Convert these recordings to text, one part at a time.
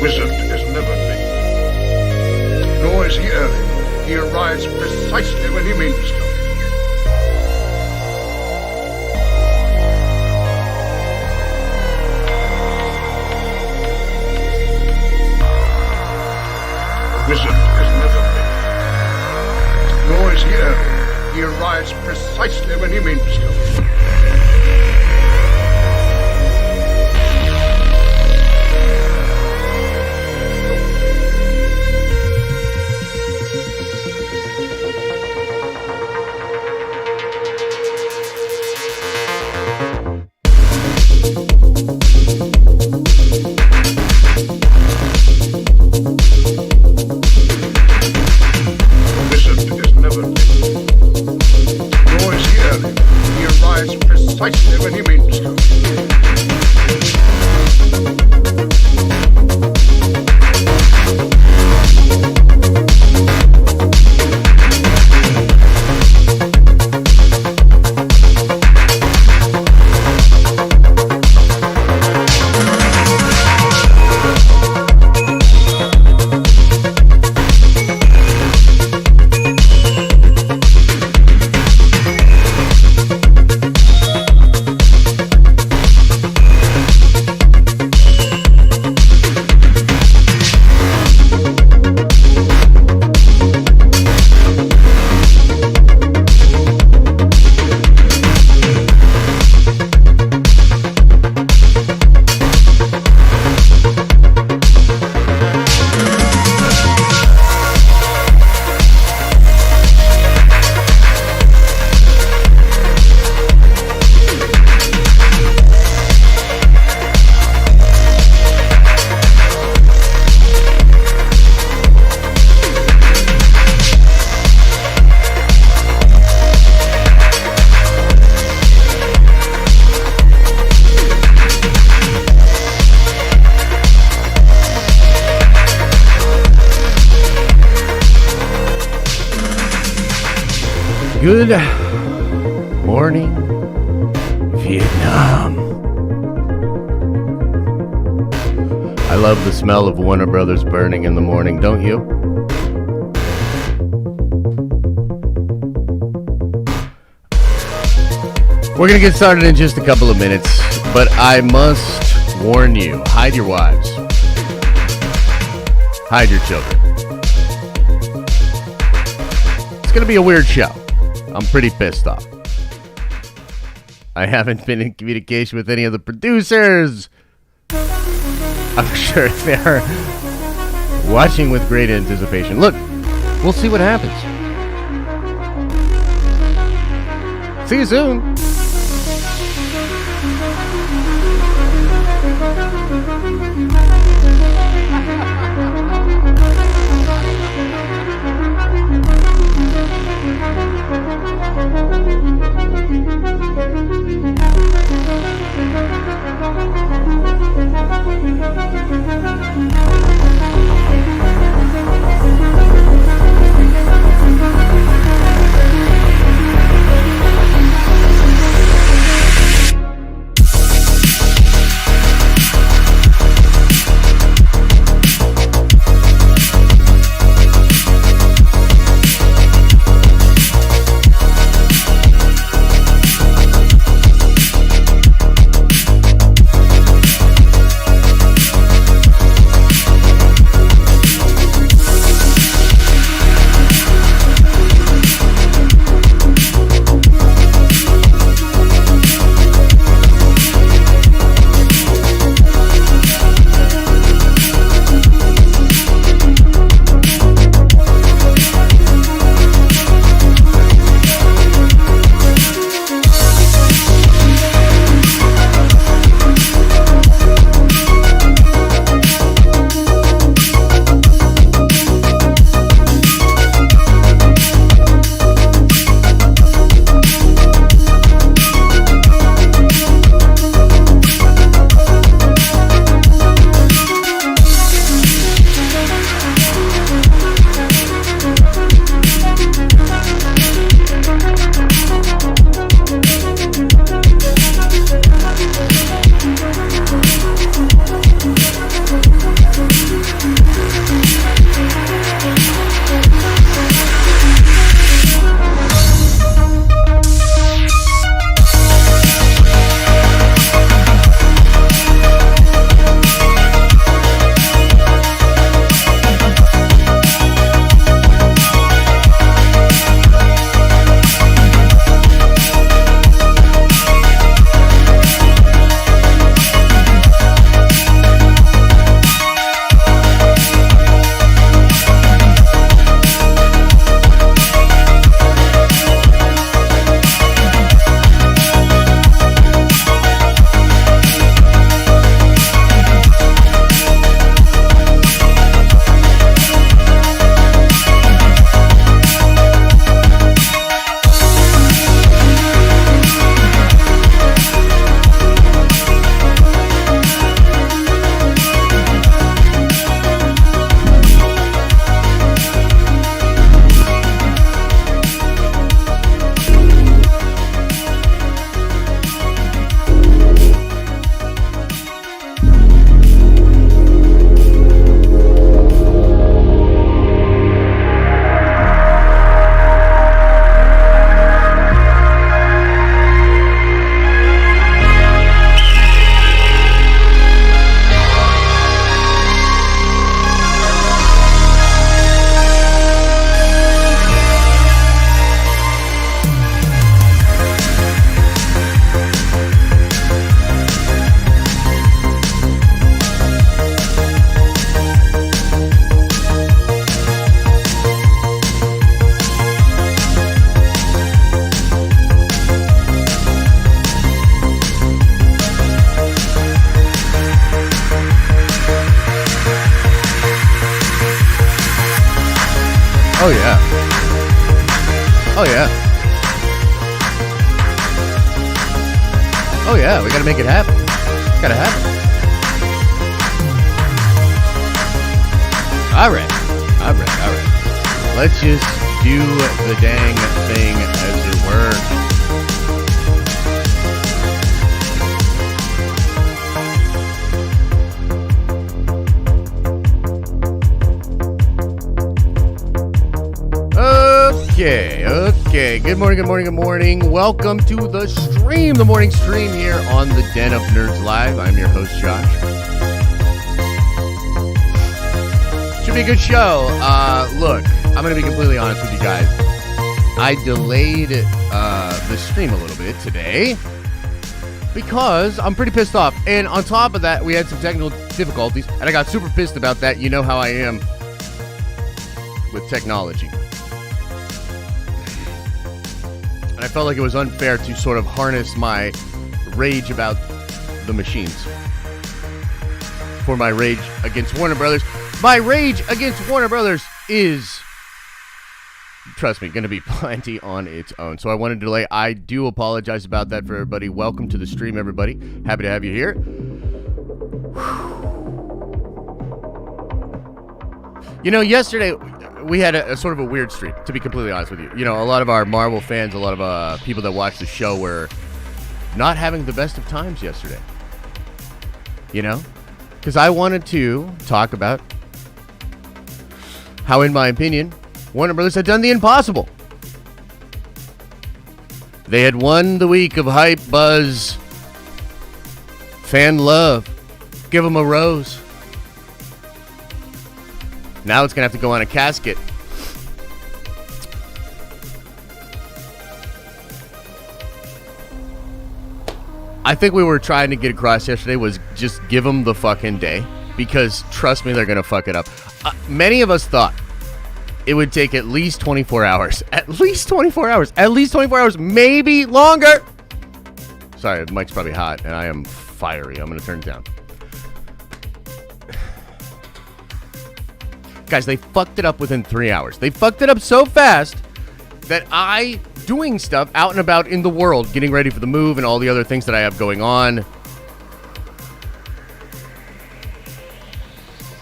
wizard is never late, nor is he early. He arrives precisely when he means to. The wizard is never late, nor is he early. He arrives precisely when he means to. Precisely when he means to. Good morning, Vietnam. I love the smell of Warner Brothers burning in the morning, don't you? We're going to get started in just a couple of minutes, but I must warn you, hide your wives. Hide your children. It's going to be a weird show. I'm pretty pissed off. I haven't been in communication with any of the producers. I'm sure they're watching with great anticipation. Look, we'll see what happens. See you soon. Oh, yeah. Oh, yeah. Oh, yeah. We gotta make it happen. Gotta happen. All right. Let's just do the dang thing, as it were. Okay. Good morning. Welcome to the stream, the morning stream here on the Den of Nerds Live. I'm your host, Josh. Should be a good show. Look, I'm going to be completely honest with you guys. I delayed the stream a little bit today because I'm pretty pissed off. And on top of that, we had some technical difficulties, and I got super pissed about that. You know how I am with technology. And I felt like it was unfair to sort of harness my rage about the machines for my rage against Warner Brothers. My rage against Warner Brothers is, trust me, going to be plenty on its own. So I wanted to delay. I do apologize about that for everybody. Welcome to the stream, everybody. Happy to have you here. You know, yesterday we had a sort of a weird stream, to be completely honest with you. You know, a lot of our Marvel fans, a lot of people that watch the show were not having the best of times yesterday. You know? Because I wanted to talk about how, in my opinion, Warner Brothers had done the impossible. They had won the week of hype, buzz, fan love. Give them a rose. Now it's going to have to go on a casket. I think we were trying to get across yesterday was just give them the fucking day. Because, trust me, they're going to fuck it up. Many of us thought it would take at least 24 hours. At least 24 hours. At least 24 hours. Maybe longer. Sorry, the mic's probably hot, and I am fiery. I'm going to turn it down. Guys, they fucked it up within 3 hours. They fucked it up so fast that I, doing stuff out and about in the world, getting ready for the move and all the other things that I have going on,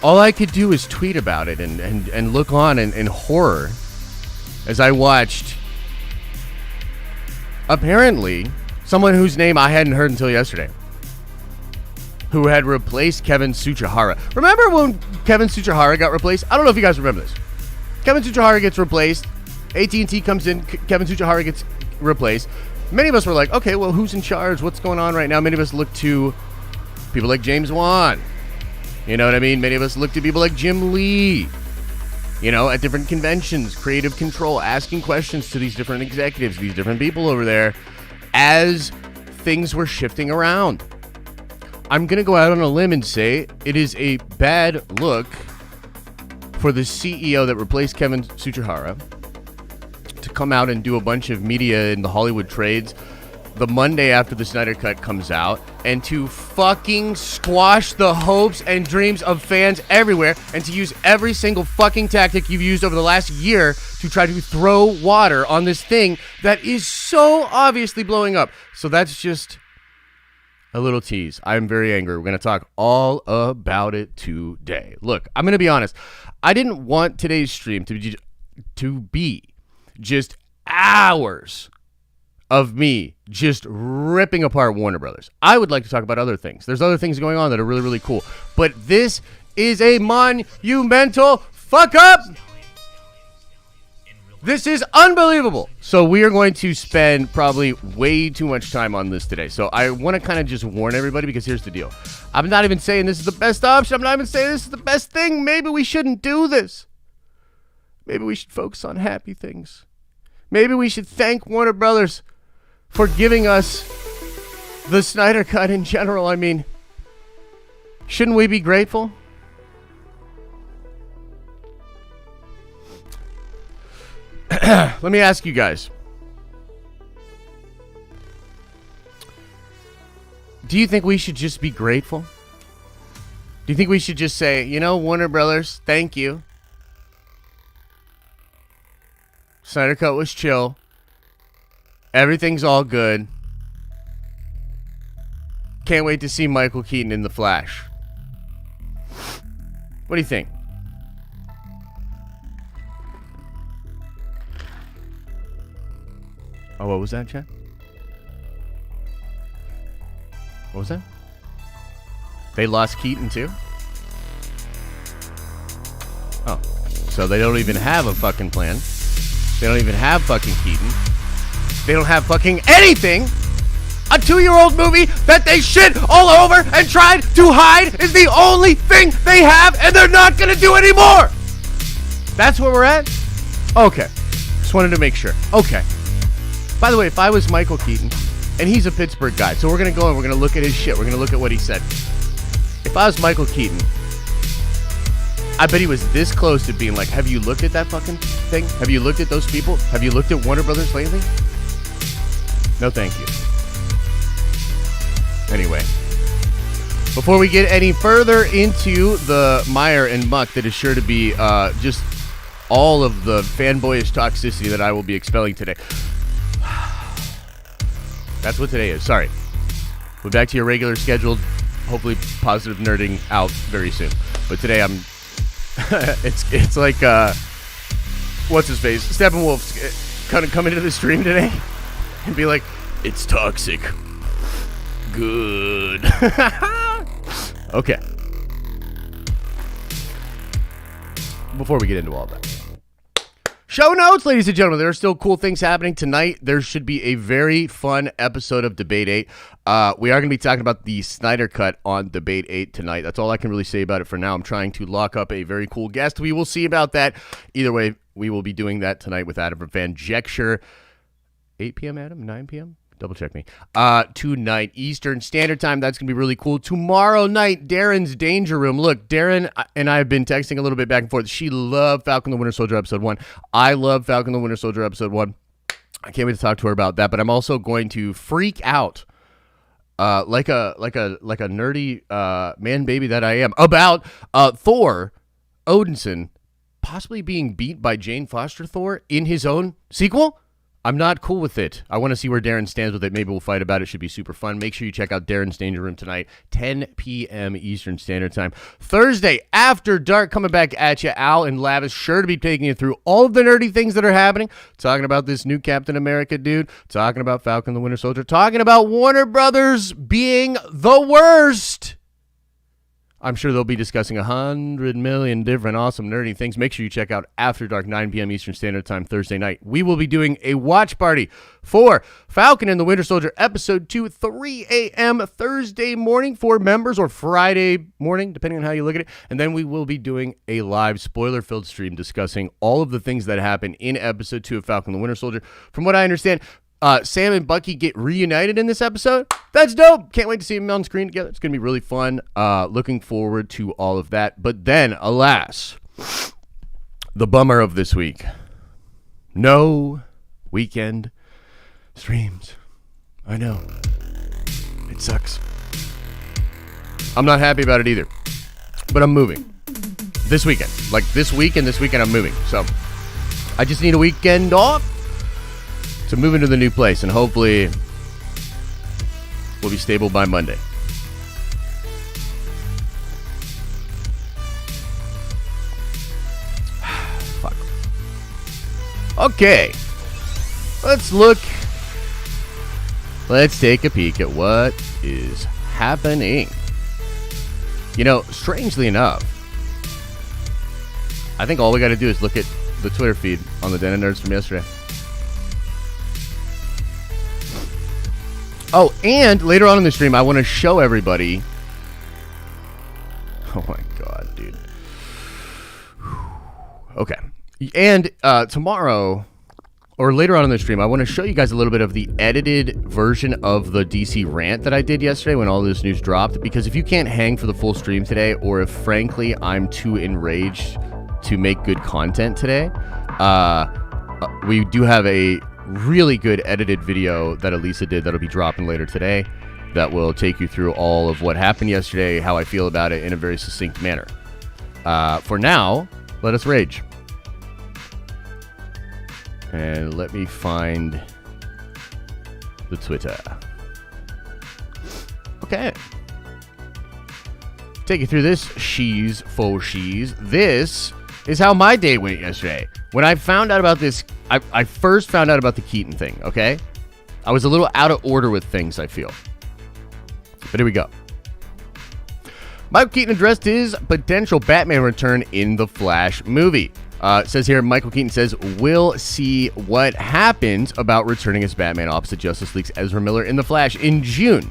all I could do is tweet about it and look on in horror as I watched, apparently, someone whose name I hadn't heard until yesterday, who had replaced Kevin Tsuchihara. Remember when Kevin Tsuchihara got replaced? I don't know if you guys remember this. Kevin Tsuchihara gets replaced. AT&T comes in. Kevin Tsuchihara gets replaced. Many of us were like, okay, well, who's in charge? What's going on right now? Many of us look to people like James Wan. You know what I mean? Many of us look to people like Jim Lee. You know, at different conventions, creative control, asking questions to these different executives, these different people over there, as things were shifting around. I'm going to go out on a limb and say it is a bad look for the CEO that replaced Kevin Tsuchihara to come out and do a bunch of media in the Hollywood trades the Monday after the Snyder Cut comes out and to fucking squash the hopes and dreams of fans everywhere and to use every single fucking tactic you've used over the last year to try to throw water on this thing that is so obviously blowing up. So that's just a little tease. I'm very angry. We're going to talk all about it today. Look, I'm going to be honest. I didn't want today's stream to be just hours of me just ripping apart Warner Brothers. I would like to talk about other things. There's other things going on that are really, really cool. But this is a monumental fuck up. This is unbelievable. So we are going to spend probably way too much time on this today. So I want to kind of just warn everybody because here's the deal. I'm not even saying this is the best option. I'm not even saying this is the best thing. Maybe we shouldn't do this. Maybe we should focus on happy things. Maybe we should thank Warner Brothers for giving us the Snyder Cut in general. I mean, shouldn't we be grateful? Let me ask you guys. Do you think we should just be grateful? Do you think we should just say, you know, Warner Brothers, thank you. Snyder Cut was chill. Everything's all good. Can't wait to see Michael Keaton in The Flash. What do you think? Oh, what was that, Chad? What was that? They lost Keaton too? Oh. So they don't even have a fucking plan. They don't even have fucking Keaton. They don't have fucking anything. A 2-year-old movie that they shit all over and tried to hide is the only thing they have, and they're not gonna do anymore. That's where we're at? Okay. Just wanted to make sure. Okay. By the way, if I was Michael Keaton, and he's a Pittsburgh guy, so we're gonna go and we're gonna look at his shit. We're gonna look at what he said. If I was Michael Keaton, I bet he was this close to being like, have you looked at that fucking thing? Have you looked at those people? Have you looked at Warner Brothers lately? No, thank you. Anyway, before we get any further into the mire and muck that is sure to be just all of the fanboyish toxicity that I will be expelling today. That's what today is. Sorry. We're back to your regular scheduled, hopefully positive nerding out very soon. But today I'm... it's like, what's his face? Steppenwolf's kind of come into the stream today and be like, it's toxic. Good. Okay. Before we get into all that. Show notes, ladies and gentlemen. There are still cool things happening tonight. There should be a very fun episode of Debate 8. We are going to be talking about the Snyder Cut on Debate 8 tonight. That's all I can really say about it for now. I'm trying to lock up a very cool guest. We will see about that. Either way, we will be doing that tonight with Adam Van Jecture. 8 p.m., Adam? 9 p.m.? Double check me. Tonight, Eastern Standard Time. That's going to be really cool. Tomorrow night, Darren's Danger Room. Look, Darren and I have been texting a little bit back and forth. She loved Falcon and Winter Soldier Episode 1. I love Falcon and Winter Soldier Episode 1. I can't wait to talk to her about that, but I'm also going to freak out like a nerdy man baby that I am about Thor Odinson possibly being beat by Jane Foster Thor in his own sequel. I'm not cool with it. I want to see where Darren stands with it. Maybe we'll fight about it. Should be super fun. Make sure you check out Darren's Danger Room tonight, 10 p.m. Eastern Standard Time. Thursday, After Dark, coming back at you. Al and Lavis sure to be taking you through all of the nerdy things that are happening. Talking about this new Captain America dude. Talking about Falcon the Winter Soldier. Talking about Warner Brothers being the worst. I'm sure they'll be discussing 100 million different awesome nerdy things. Make sure you check out After Dark, 9 p.m. Eastern Standard Time, Thursday night. We will be doing a watch party for Falcon and the Winter Soldier Episode 2, 3 a.m. Thursday morning for members, or Friday morning, depending on how you look at it. And then we will be doing a live spoiler-filled stream discussing all of the things that happen in Episode 2 of Falcon and the Winter Soldier. From what I understand, Sam and Bucky get reunited in this episode. That's dope. Can't wait to see them on screen together. It's going to be really fun. Looking forward to all of that. But then, alas, the bummer of this week. No weekend streams. I know. It sucks. I'm not happy about it either. But I'm moving. This weekend. Like this week and this weekend I'm moving. So I just need a weekend off to move into the new place, and hopefully we'll be stable by Monday. Fuck. Okay. Let's take a peek at what is happening. You know, strangely enough, I think all we got to do is look at the Twitter feed on the Den of Nerds from yesterday. Oh, and later on in the stream, I want to show everybody. Oh my god, dude. Okay. And tomorrow, or later on in the stream, I want to show you guys a little bit of the edited version of the DC rant that I did yesterday when all this news dropped. Because if you can't hang for the full stream today, or if frankly I'm too enraged to make good content today, we do have a really good edited video that Elisa did that'll be dropping later today that will take you through all of what happened yesterday, how I feel about it in a very succinct manner. For now, let us rage. And let me find the Twitter. Okay. Take you through this she's faux she's. This is how my day went yesterday. When I found out about this, I first found out about the Keaton thing, okay? I was a little out of order with things, I feel. But here we go. Michael Keaton addressed his potential Batman return in the Flash movie. It says here, Michael Keaton says, we'll see what happens about returning as Batman opposite Justice League's Ezra Miller in the Flash in June.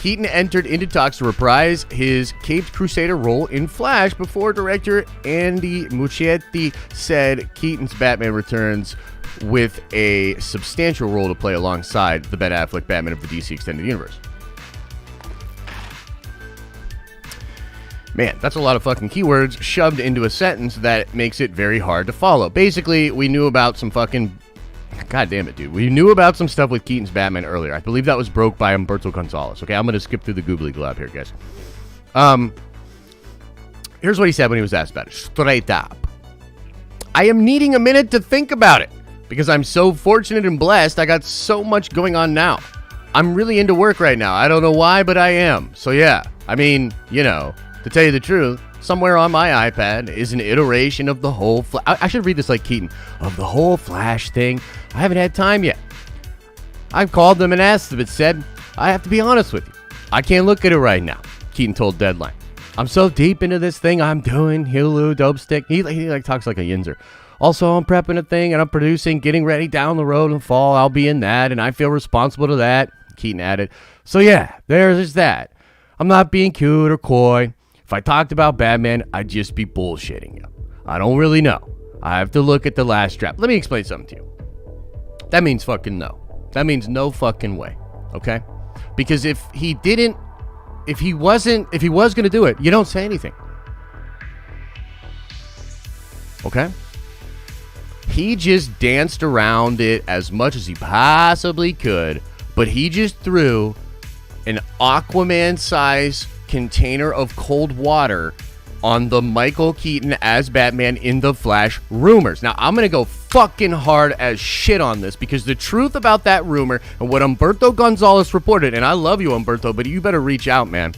Keaton entered into talks to reprise his Caped Crusader role in Flash before director Andy Muschietti said Keaton's Batman returns with a substantial role to play alongside the Ben Affleck Batman of the DC Extended Universe. Man, that's a lot of fucking keywords shoved into a sentence that makes it very hard to follow. Basically, we knew about some fucking... God damn it, dude. We knew about some stuff with Keaton's Batman earlier. I believe that was broke by Humberto Gonzalez. Okay, I'm going to skip through the goobly glob here, guys. Here's what he said when he was asked about it. Straight up. I am needing a minute to think about it because I'm so fortunate and blessed. I got so much going on now. I'm really into work right now. I don't know why, but I am. So yeah, I mean, you know... To tell you the truth, somewhere on my iPad is an iteration of the whole... I should read this like Keaton. Of the whole Flash thing. I haven't had time yet. I've called them and asked them. It said, I have to be honest with you. I can't look at it right now. Keaton told Deadline. I'm so deep into this thing I'm doing. Hulu, dope stick. He like talks like a yinzer. Also, I'm prepping a thing and I'm producing, getting ready down the road in the fall. I'll be in that and I feel responsible to that. Keaton added. So yeah, there's that. I'm not being cute or coy. If I talked about Batman, I'd just be bullshitting you. I don't really know. I have to look at the last draft. Let me explain something to you. That means fucking no. That means no fucking way. Okay? Because if he was going to do it, you don't say anything. Okay? He just danced around it as much as he possibly could, but he just threw an Aquaman-size container of cold water on the Michael Keaton as Batman in the Flash rumors. Now, I'm going to go fucking hard as shit on this because the truth about that rumor and what Humberto Gonzalez reported, and I love you, Humberto, but you better reach out, man.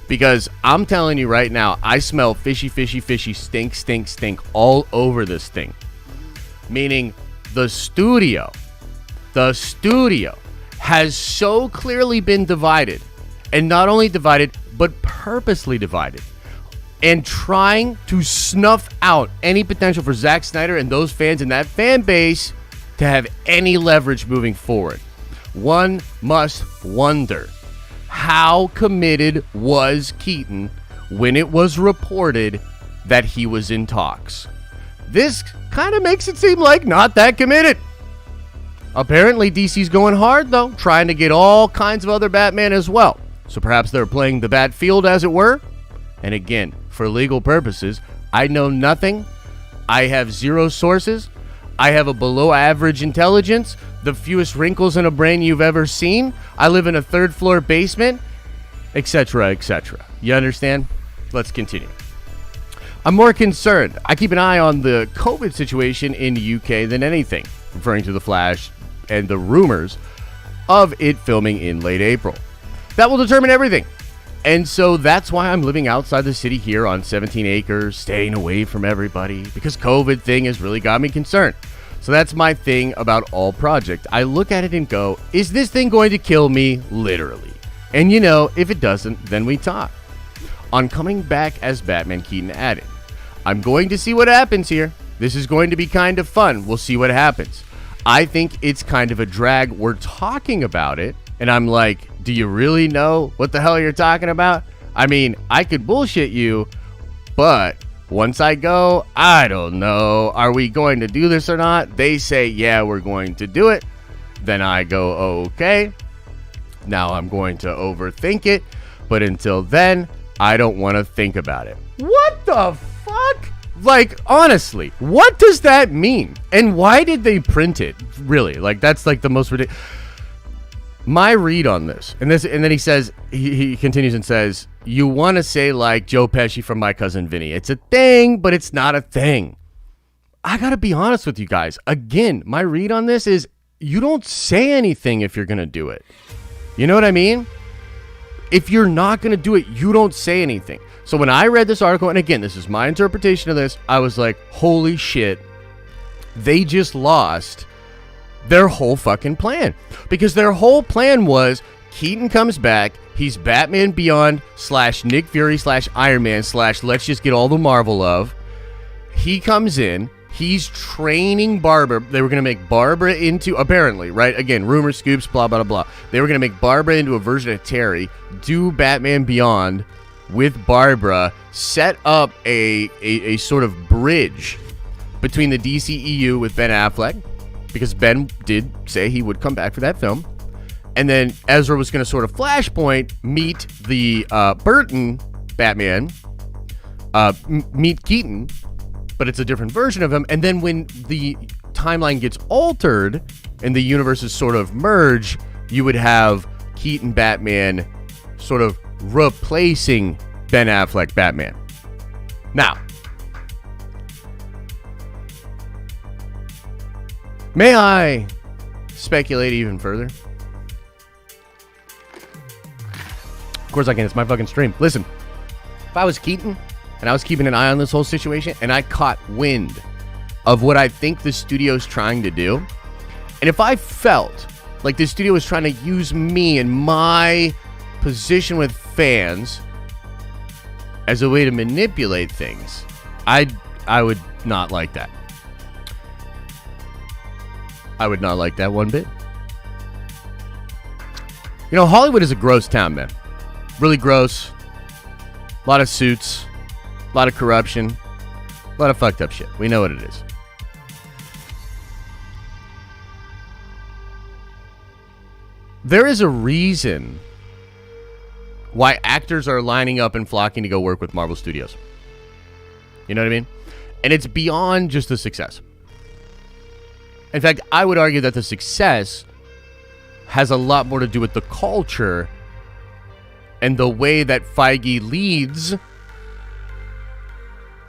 Because I'm telling you right now, I smell fishy, stink all over this thing. Meaning the studio has so clearly been divided. And not only divided, but purposely divided. And trying to snuff out any potential for Zack Snyder and those fans in that fan base to have any leverage moving forward. One must wonder, how committed was Keaton when it was reported that he was in talks? This kind of makes it seem like not that committed. Apparently, DC's going hard, though, trying to get all kinds of other Batman as well. So perhaps they're playing the bat field, as it were. And again, for legal purposes, I know nothing. I have zero sources. I have a below-average intelligence, the fewest wrinkles in a brain you've ever seen. I live in a third-floor basement, etc., etc. You understand? Let's continue. I'm more concerned. I keep an eye on the COVID situation in the UK than anything, referring to The Flash and the rumors of it filming in late April. That will determine everything. And so that's why I'm living outside the city here on 17 acres, staying away from everybody, because COVID thing has really got me concerned. So that's my thing about all project. I look at it and go, is this thing going to kill me? Literally. And you know, if it doesn't, then we talk. On coming back as Batman, Keaton added, I'm going to see what happens here. This is going to be kind of fun. We'll see what happens. I think it's kind of a drag. We're talking about it. And I'm like, do you really know what the hell you're talking about? I mean, I could bullshit you, but once I go, I don't know. Are we going to do this or not? They say, yeah, we're going to do it. Then I go, okay. Now I'm going to overthink it. But until then, I don't want to think about it. What the fuck? Like, honestly, what does that mean? And why did they print it? Really? Like, that's like the most ridiculous. My read on this, and then he says, he continues and says, you want to say like Joe Pesci from My Cousin Vinny. It's a thing, but it's not a thing. I got to be honest with you guys. Again, my read on this is you don't say anything if you're going to do it. You know what I mean? If you're not going to do it, you don't say anything. So when I read this article, and again, this is my interpretation of this, I was like, holy shit, they just lost their whole fucking plan. Because their whole plan was Keaton comes back, he's Batman Beyond / Nick Fury / Iron Man / let's just get all the Marvel love. He comes in. He's training Barbara. They were going to make Barbara into, apparently, right? Again, rumor scoops, blah, blah, blah. They were going to make Barbara into a version of Terry, do Batman Beyond with Barbara, set up a sort of bridge between the DCEU with Ben Affleck, because Ben did say he would come back for that film. And then Ezra was going to sort of flashpoint, meet the Burton Batman, meet Keaton, but it's a different version of him. And then when the timeline gets altered and the universes sort of merge, you would have Keaton Batman sort of replacing Ben Affleck Batman. Now, may I speculate even further? Of course I can. It's my fucking stream. Listen, if I was Keaton and I was keeping an eye on this whole situation and I caught wind of what I think the studio's trying to do, and if I felt like the studio was trying to use me and my position with fans as a way to manipulate things, I would not like that. I would not like that one bit. You know, Hollywood is a gross town, man. Really gross. A lot of suits. A lot of corruption. A lot of fucked up shit. We know what it is. There is a reason why actors are lining up and flocking to go work with Marvel Studios. You know what I mean? And it's beyond just the success. In fact, I would argue that the success has a lot more to do with the culture and the way that Feige leads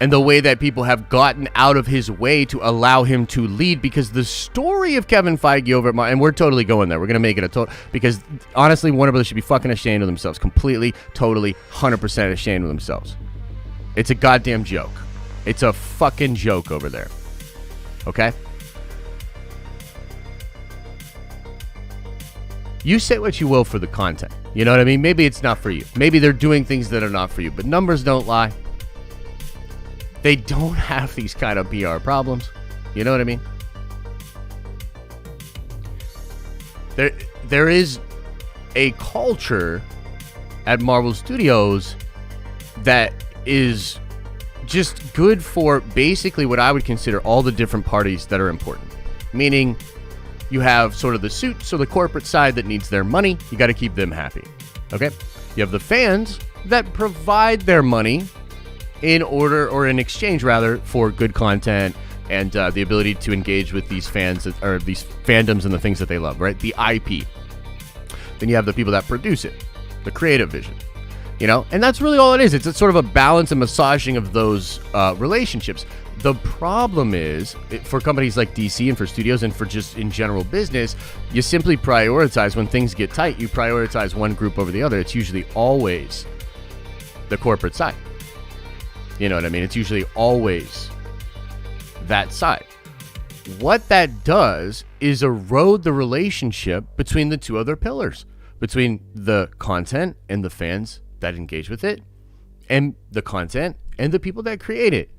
and the way that people have gotten out of his way to allow him to lead, because the story of Kevin Feige over at and we're totally going there. We're going to make it a total, because honestly, Warner Brothers should be fucking ashamed of themselves. Completely, totally, 100% ashamed of themselves. It's a goddamn joke. It's a fucking joke over there. Okay? You say what you will for the content. You know what I mean? Maybe it's not for you. Maybe they're doing things that are not for you, but numbers don't lie. They don't have these kind of PR problems. You know what I mean? There is a culture at Marvel Studios that is just good for basically what I would consider all the different parties that are important. Meaning, you have sort of the suits or the corporate side that needs their money. You got to keep them happy. Okay? You have the fans that provide their money in order, or in exchange rather, for good content and the ability to engage with these fans or these fandoms and the things that they love, right? The IP. Then you have the people that produce it, the creative vision, you know? And that's really all it is. It's sort of a balance and massaging of those relationships. The problem is, for companies like DC and for studios and for just in general business, you simply prioritize when things get tight. You prioritize one group over the other. It's usually always the corporate side. You know what I mean? It's usually always that side. What that does is erode the relationship between the two other pillars, between the content and the fans that engage with it, and the content and the people that create it.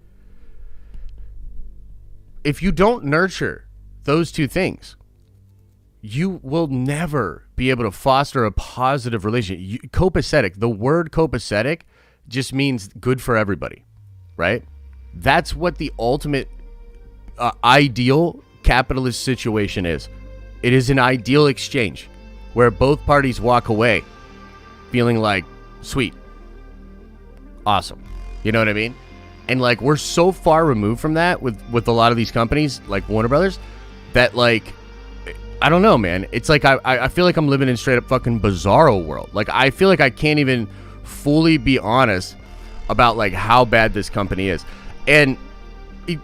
If you don't nurture those two things, you will never be able to foster a positive relationship. Copacetic, the word copacetic just means good for everybody, right? That's what the ultimate ideal capitalist situation is. It is an ideal exchange where both parties walk away feeling like, sweet, awesome. You know what I mean? And like, we're so far removed from that with a lot of these companies like Warner Brothers that, like, I don't know, man. It's like I feel like I'm living in straight up fucking bizarro world. Like, I feel like I can't even fully be honest about like how bad this company is. And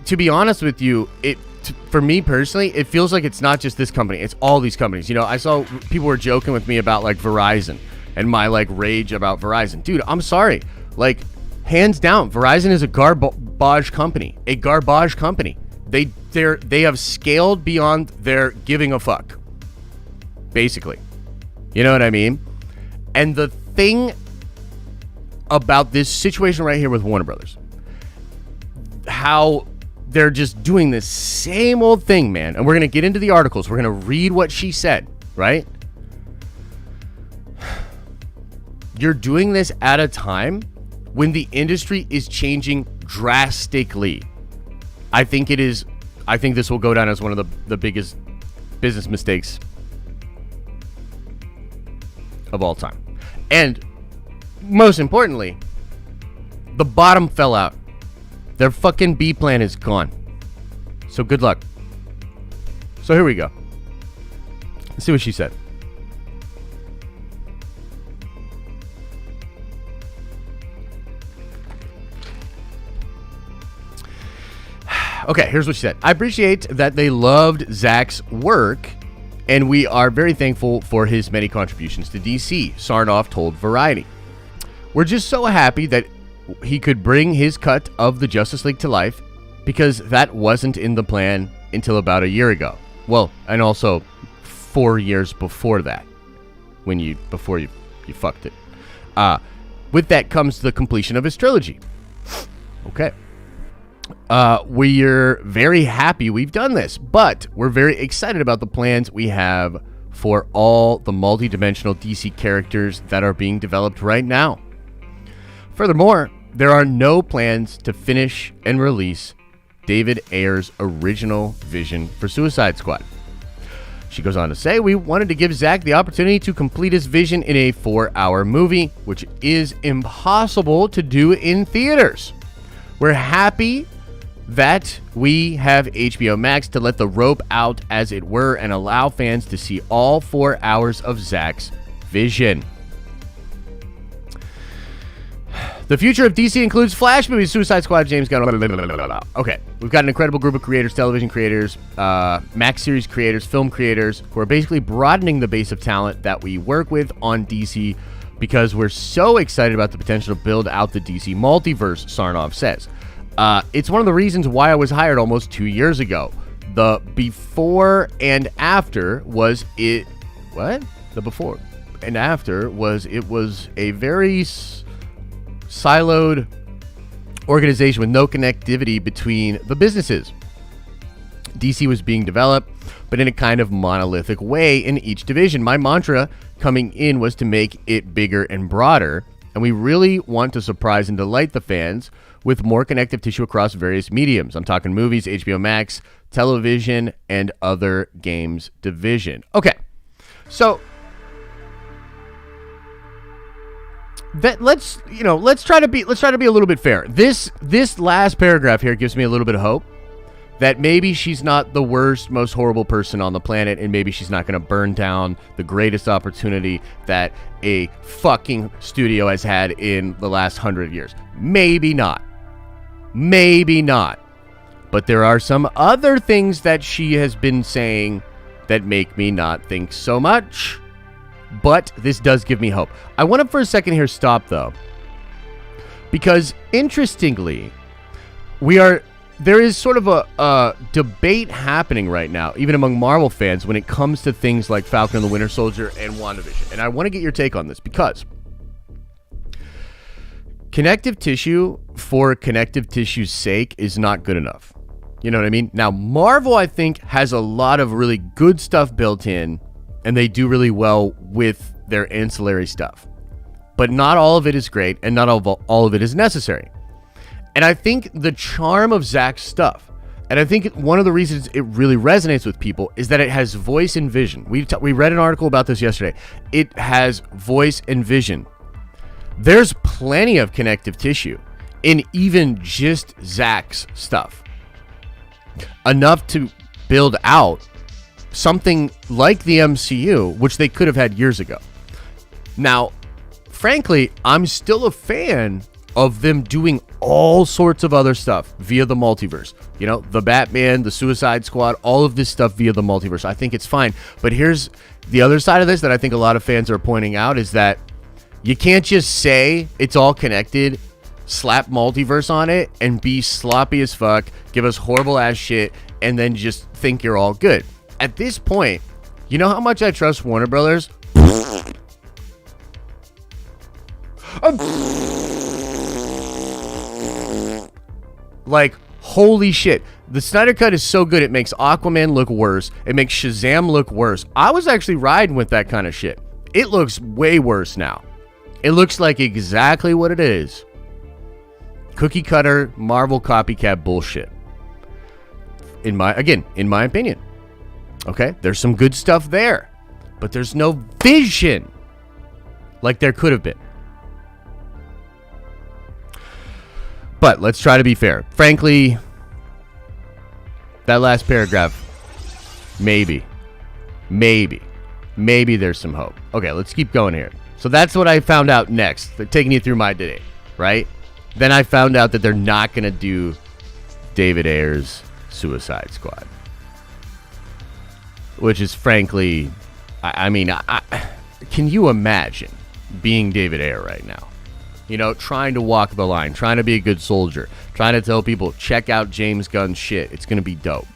to be honest with you, for me personally, it feels like it's not just this company. It's all these companies. You know, I saw people were joking with me about like Verizon and my like rage about Verizon. Dude, I'm sorry. Like, hands down, Verizon is a garbage company. A garbage company. They have scaled beyond their giving a fuck. Basically. You know what I mean? And the thing about this situation right here with Warner Brothers, how they're just doing this same old thing, man. And we're going to get into the articles. We're going to read what she said, right? You're doing this at a time when the industry is changing drastically. I think this will go down as one of the biggest business mistakes of all time. And most importantly, the bottom fell out. Their fucking B plan is gone. So good luck. So here we go. Let's see what she said. Okay, here's what she said. I appreciate that they loved Zack's work, and we are very thankful for his many contributions to DC, Sarnoff told Variety. We're just so happy that he could bring his cut of the Justice League to life, because that wasn't in the plan until about a year ago. Well, and also 4 years before that, before you fucked it. With that comes the completion of his trilogy. Okay. We're very happy we've done this, but we're very excited about the plans we have for all the multi-dimensional DC characters that are being developed right now. Furthermore, there are no plans to finish and release David Ayer's original vision for Suicide Squad. She goes on to say, we wanted to give Zack the opportunity to complete his vision in a 4-hour movie, which is impossible to do in theaters. We're happy that we have HBO Max to let the rope out, as it were, and allow fans to see all 4 hours of Zack's vision. The future of DC includes Flash movies, Suicide Squad, James Gunn. Okay, we've got an incredible group of creators, television creators, Max series creators, film creators, who are basically broadening the base of talent that we work with on DC, because we're so excited about the potential to build out the DC multiverse, Sarnoff says. It's one of the reasons why I was hired almost 2 years ago. The before and after was it... What? The before and after was it was a very siloed organization with no connectivity between the businesses. DC was being developed, but in a kind of monolithic way in each division. My mantra coming in was to make it bigger and broader, and we really want to surprise and delight the fans with more connective tissue across various mediums. I'm talking movies, HBO Max, television, and other games division. Okay, so let's try to be a little bit fair. This last paragraph here gives me a little bit of hope that maybe she's not the worst, most horrible person on the planet, and maybe she's not going to burn down the greatest opportunity that a fucking studio has had in the last 100 years. Maybe not. Maybe not. But there are some other things that she has been saying that make me not think so much. But this does give me hope. I want to for a second here stop, though, because interestingly, there is sort of a debate happening right now, even among Marvel fans, when it comes to things like Falcon and the Winter Soldier and WandaVision. And I want to get your take on this, because connective tissue for connective tissue's sake is not good enough. You know what I mean? Now, Marvel, I think, has a lot of really good stuff built in, and they do really well with their ancillary stuff. But not all of it is great, and not all of it is necessary. And I think the charm of Zack's stuff, and I think one of the reasons it really resonates with people, is that it has voice and vision. We read an article about this yesterday. It has voice and vision. There's plenty of connective tissue in even just Zack's stuff. Enough to build out something like the MCU, which they could have had years ago. Now, frankly, I'm still a fan of them doing all sorts of other stuff via the multiverse. You know, the Batman, the Suicide Squad, all of this stuff via the multiverse. I think it's fine. But here's the other side of this that I think a lot of fans are pointing out is that you can't just say it's all connected, slap multiverse on it, and be sloppy as fuck, give us horrible ass shit, and then just think you're all good. At this point, you know how much I trust Warner Brothers? Like, holy shit. The Snyder Cut is so good, it makes Aquaman look worse. It makes Shazam look worse. I was actually riding with that kind of shit. It looks way worse now. It looks like exactly what it is. Cookie cutter, Marvel copycat bullshit. In my opinion. Okay, there's some good stuff there. But there's no vision like there could have been. But let's try to be fair. Frankly, that last paragraph, maybe there's some hope. Okay, let's keep going here. So that's what I found out next. They're taking you through my day, right? Then I found out that they're not going to do David Ayer's Suicide Squad. Which is frankly, I mean, can you imagine being David Ayer right now? You know, trying to walk the line, trying to be a good soldier, trying to tell people, check out James Gunn's shit. It's going to be dope.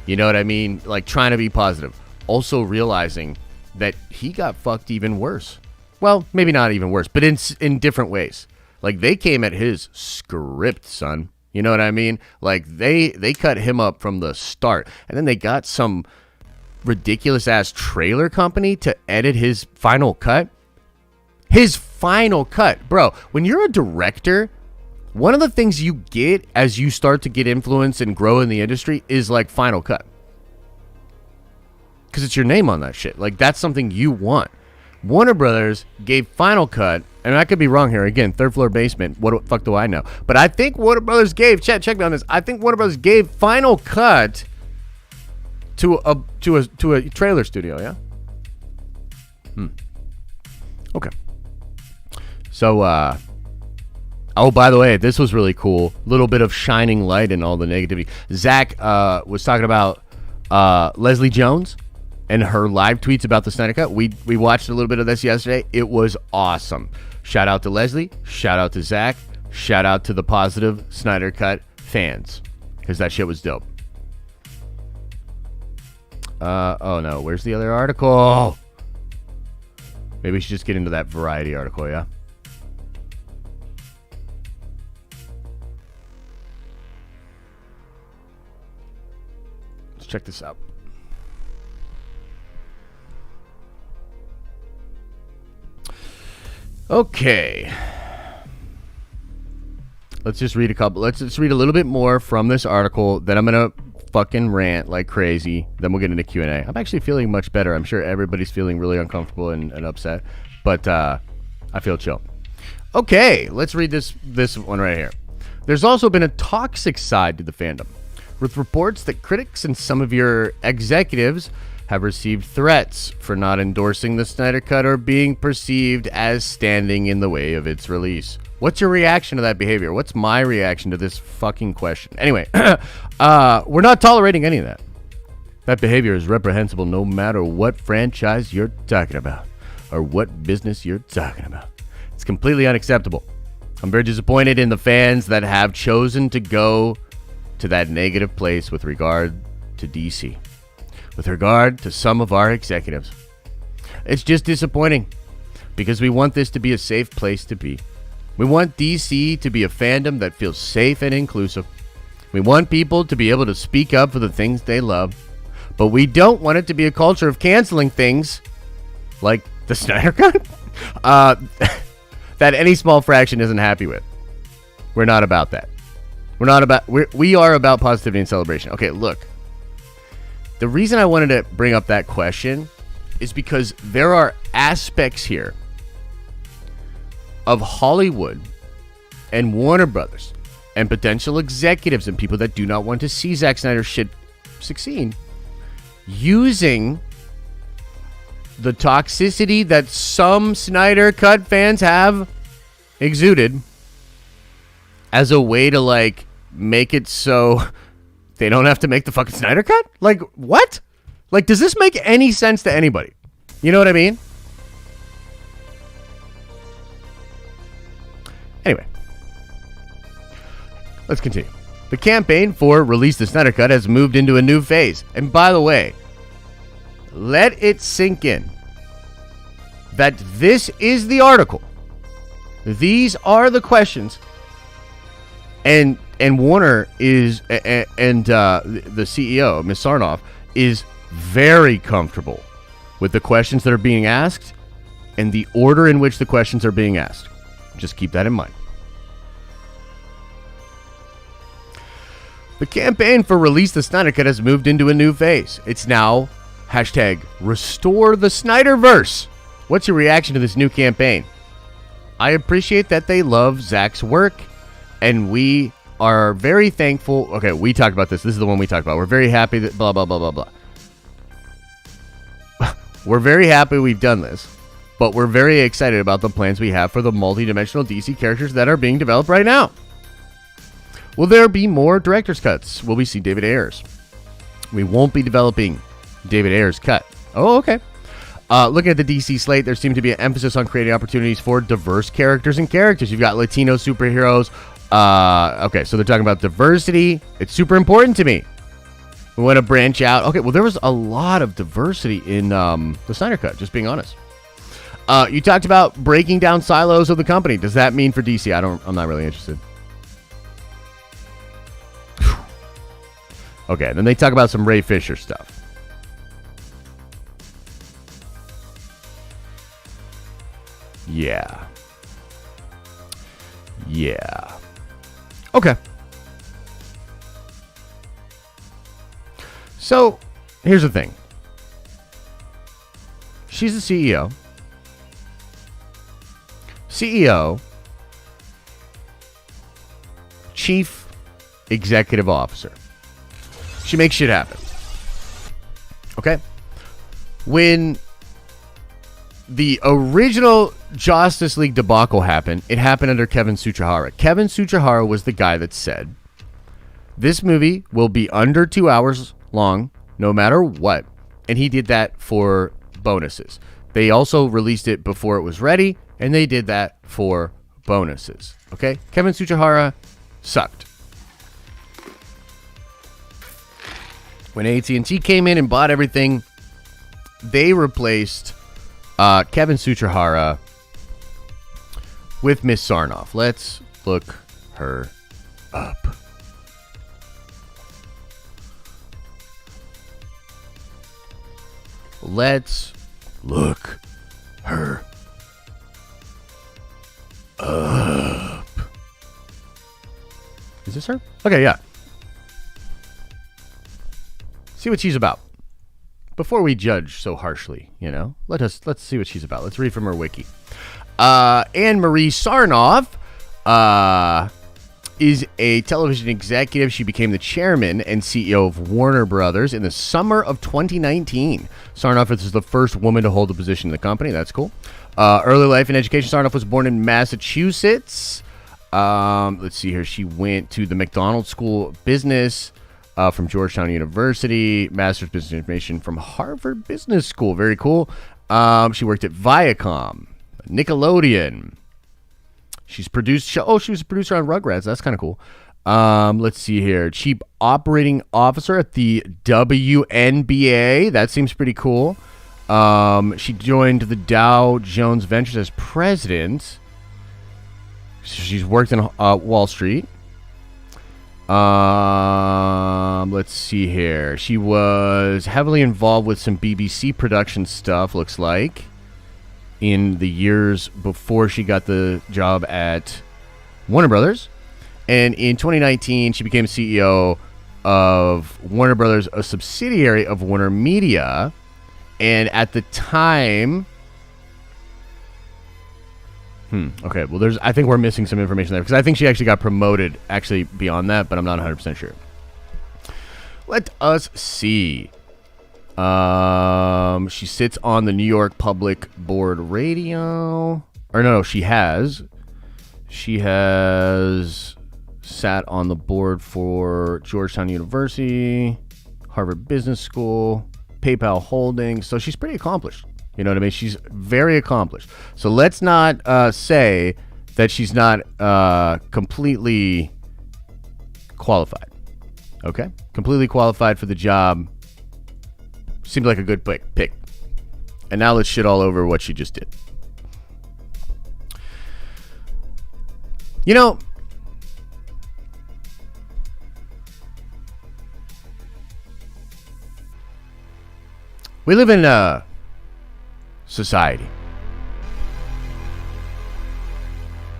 You know what I mean? Like, trying to be positive. Also realizing that he got fucked even worse. Well, maybe not even worse, but in different ways. Like, they came at his script, son. You know what I mean? Like, they cut him up from the start. And then they got some ridiculous-ass trailer company to edit his final cut. His final cut. Bro, when you're a director, one of the things you get as you start to get influence and grow in the industry is, like, final cut. Because it's your name on that shit. Like, that's something you want. Warner Brothers gave Final Cut, and I could be wrong here. Again, third floor basement. What the fuck do I know? But I think Warner Brothers gave, check me on this. I think Warner Brothers gave Final Cut to a trailer studio. Yeah. Okay. So, oh, by the way, this was really cool. Little bit of shining light in all the negativity. Zach was talking about Leslie Jones and her live tweets about the Snyder Cut. We watched a little bit of this yesterday. It was awesome. Shout out to Leslie. Shout out to Zach. Shout out to the positive Snyder Cut fans, because that shit was dope. Oh no, where's the other article? Maybe we should just get into that Variety article, yeah? Let's check this out. Okay. Let's just read a little bit more from this article. Then I'm going to fucking rant like crazy. Then we'll get into Q&A. I'm actually feeling much better. I'm sure everybody's feeling really uncomfortable and upset. But I feel chill. Okay, let's read this one right here. There's also been a toxic side to the fandom, with reports that critics and some of your executives have received threats for not endorsing the Snyder Cut or being perceived as standing in the way of its release. What's your reaction to that behavior? What's my reaction to this fucking question? Anyway, we're not tolerating any of that. That behavior is reprehensible no matter what franchise you're talking about or what business you're talking about. It's completely unacceptable. I'm very disappointed in the fans that have chosen to go to that negative place with regard to DC. With regard to some of our executives. It's just disappointing because we want this to be a safe place to be. We want DC to be a fandom that feels safe and inclusive. We want people to be able to speak up for the things they love, but we don't want it to be a culture of canceling things like the Snyder Cut that any small fraction isn't happy with. We're not about that. We are about positivity and celebration. Okay, look. The reason I wanted to bring up that question is because there are aspects here of Hollywood and Warner Brothers and potential executives and people that do not want to see Zack Snyder's shit succeed using the toxicity that some Snyder Cut fans have exuded as a way to, like, make it so they don't have to make the fucking Snyder Cut? Like, what? Like, does this make any sense to anybody? You know what I mean? Anyway, let's continue. The campaign for Release the Snyder Cut has moved into a new phase. And by the way, let it sink in that this is the article. These are the questions. And Warner is, and the CEO, Ms. Sarnoff, is very comfortable with the questions that are being asked and the order in which the questions are being asked. Just keep that in mind. The campaign for Release the Snyder Cut has moved into a new phase. It's now hashtag Restore the Snyderverse. What's your reaction to this new campaign? I appreciate that they love Zack's work, and we are very thankful. Okay, we talked about this. This is the one we talked about. We're very happy that blah, blah, blah, blah, blah. We're very happy we've done this, but we're very excited about the plans we have for the multi-dimensional DC characters that are being developed right now. Will there be more director's cuts? Will we see David Ayer's? We won't be developing David Ayer's cut. Oh, okay. Looking at the DC slate, there seems to be an emphasis on creating opportunities for diverse characters and characters. You've got Latino superheroes. Okay, so they're talking about diversity. It's super important to me. We want to branch out. Okay, well, there was a lot of diversity in the Snyder Cut, just being honest. You talked about breaking down silos of the company. Does that mean for DC? I'm not really interested. Okay, then they talk about some Ray Fisher stuff. Yeah. Okay. So, here's the thing. She's the CEO. CEO. Chief Executive Officer. She makes shit happen. Okay? When the original Justice League debacle happened, it happened under Kevin Tsuchihara. Kevin Tsuchihara was the guy that said, this movie will be under 2 hours long, no matter what. And he did that for bonuses. They also released it before it was ready, and they did that for bonuses. Okay? Kevin Tsuchihara sucked. When AT&T came in and bought everything, they replaced Kevin Tsuchihara with Miss Sarnoff. Let's look her up. Let's look her up. Is this her? Okay, yeah. See what she's about. Before we judge so harshly, you know, let's see what she's about. Let's read from her wiki. Anne-Marie Sarnoff is a television executive. She became the chairman and CEO of Warner Brothers in the summer of 2019. Sarnoff is the first woman to hold a position in the company. That's cool. Early life and education. Sarnoff was born in Massachusetts. Let's see here. She went to the McDonald School of Business from Georgetown University. Master's Business Information from Harvard Business School. Very cool. She worked at Viacom, Nickelodeon. She's produced. She was a producer on Rugrats. That's kind of cool. Let's see here. Chief Operating Officer at the WNBA. That seems pretty cool. She joined the Dow Jones Ventures as president. She's worked in Wall Street. Let's see here. She was heavily involved with some BBC production stuff, looks like, in the years before she got the job at Warner Brothers. And in 2019, she became CEO of Warner Brothers, a subsidiary of Warner Media. And at the time... Okay, well, I think we're missing some information there, because I think she actually got promoted beyond that, but I'm not 100% sure. Let us see. She sits on the New York Public Board Radio. Or no, she has. She has sat on the board for Georgetown University, Harvard Business School, PayPal Holdings. So she's pretty accomplished. You know what I mean? She's very accomplished. So let's not say that she's not completely qualified. Okay? Completely qualified for the job. Seems like a good pick. And now let's shit all over what she just did. You know, we live in a society,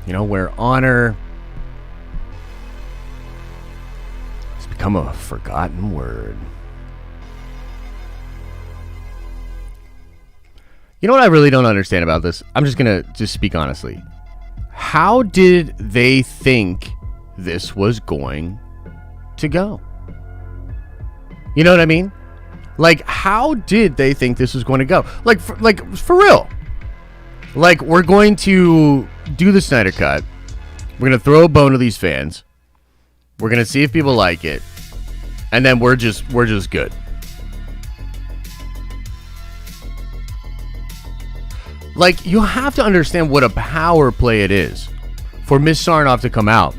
you know, where honor has become a forgotten word. You know what I really don't understand about this? I'm just going to speak honestly. How did they think this was going to go? You know what I mean? Like, how did they think this was going to go? Like, for real. Like, we're going to do the Snyder Cut. We're going to throw a bone to these fans. We're going to see if people like it. And then we're just good. Like, you have to understand what a power play it is for Miss Sarnoff to come out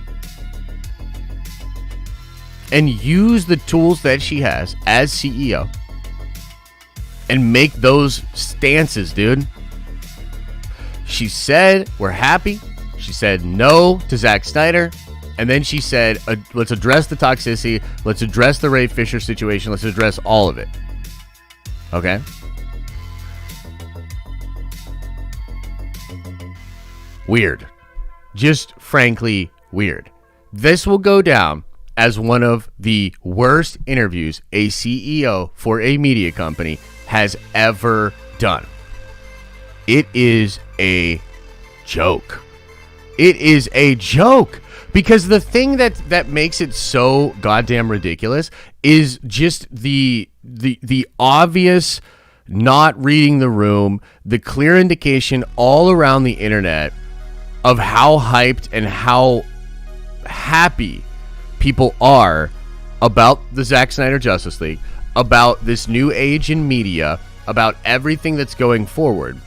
and use the tools that she has as CEO and make those stances, dude. She said, we're happy. She said no to Zack Snyder. And then she said, let's address the toxicity. Let's address the Ray Fisher situation. Let's address all of it. Okay? Weird. Just frankly weird. This will go down as one of the worst interviews a CEO for a media company has ever done. It is a joke. It is a joke. Because the thing that makes it so goddamn ridiculous is just the obvious not reading the room, the clear indication all around the internet of how hyped and how happy people are about the Zack Snyder Justice League, about this new age in media, about everything that's going forward.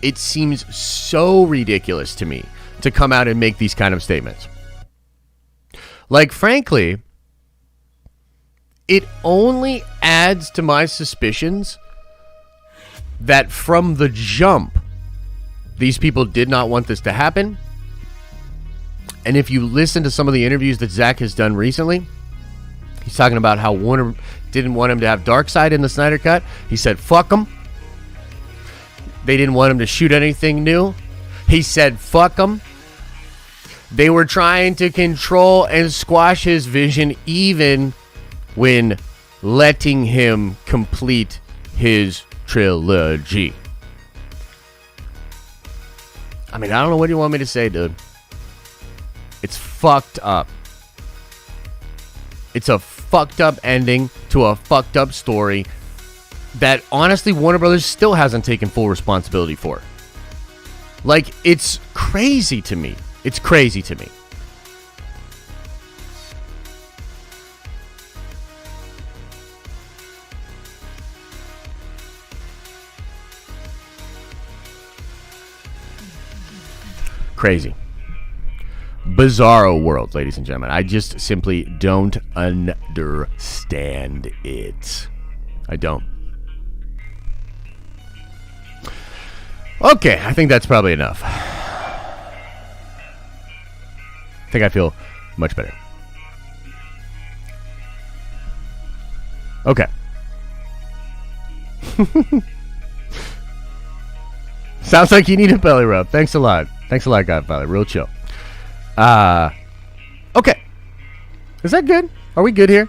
It seems so ridiculous to me to come out and make these kind of statements. Like, frankly, it only adds to my suspicions that from the jump, these people did not want this to happen. And if you listen to some of the interviews that Zack has done recently, he's talking about how Warner didn't want him to have Darkseid in the Snyder Cut. He said, fuck them. They didn't want him to shoot anything new. He said, fuck them. They were trying to control and squash his vision even when letting him complete his trilogy. I mean, I don't know what you want me to say, dude. It's fucked up. It's a fucked up ending to a fucked up story that, honestly, Warner Brothers still hasn't taken full responsibility for. Like, it's crazy to me. It's crazy to me. Crazy. Bizarro world, ladies and gentlemen. I just simply don't understand it. I don't. Okay, I think that's probably enough. I think I feel much better. Okay. Sounds like you need a belly rub. Thanks a lot. Thanks a lot, Godfather. Real chill. Okay. Is that good? Are we good here?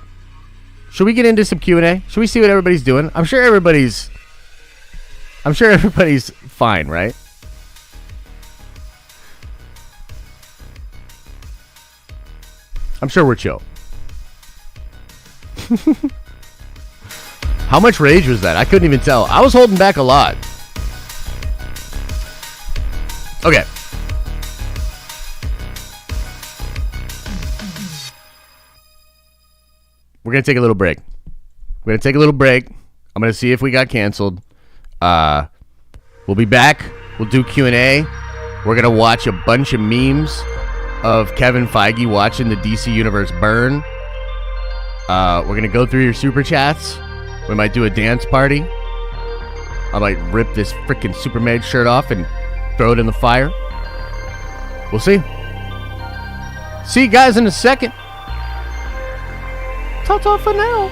Should we get into some Q&A? Should we see what everybody's doing? I'm sure everybody's fine, right? I'm sure we're chill. How much rage was that? I couldn't even tell. I was holding back a lot. Okay. we're going to take a little break. I'm going to see if we got canceled. We'll be back. We'll do Q&A. We're going to watch a bunch of memes of Kevin Feige watching the DC Universe burn. We're going to go through your super chats. We might do a dance party. I might rip this freaking Superman shirt off and throw it in the fire. We'll see. See you guys in a second. Ta-ta for now.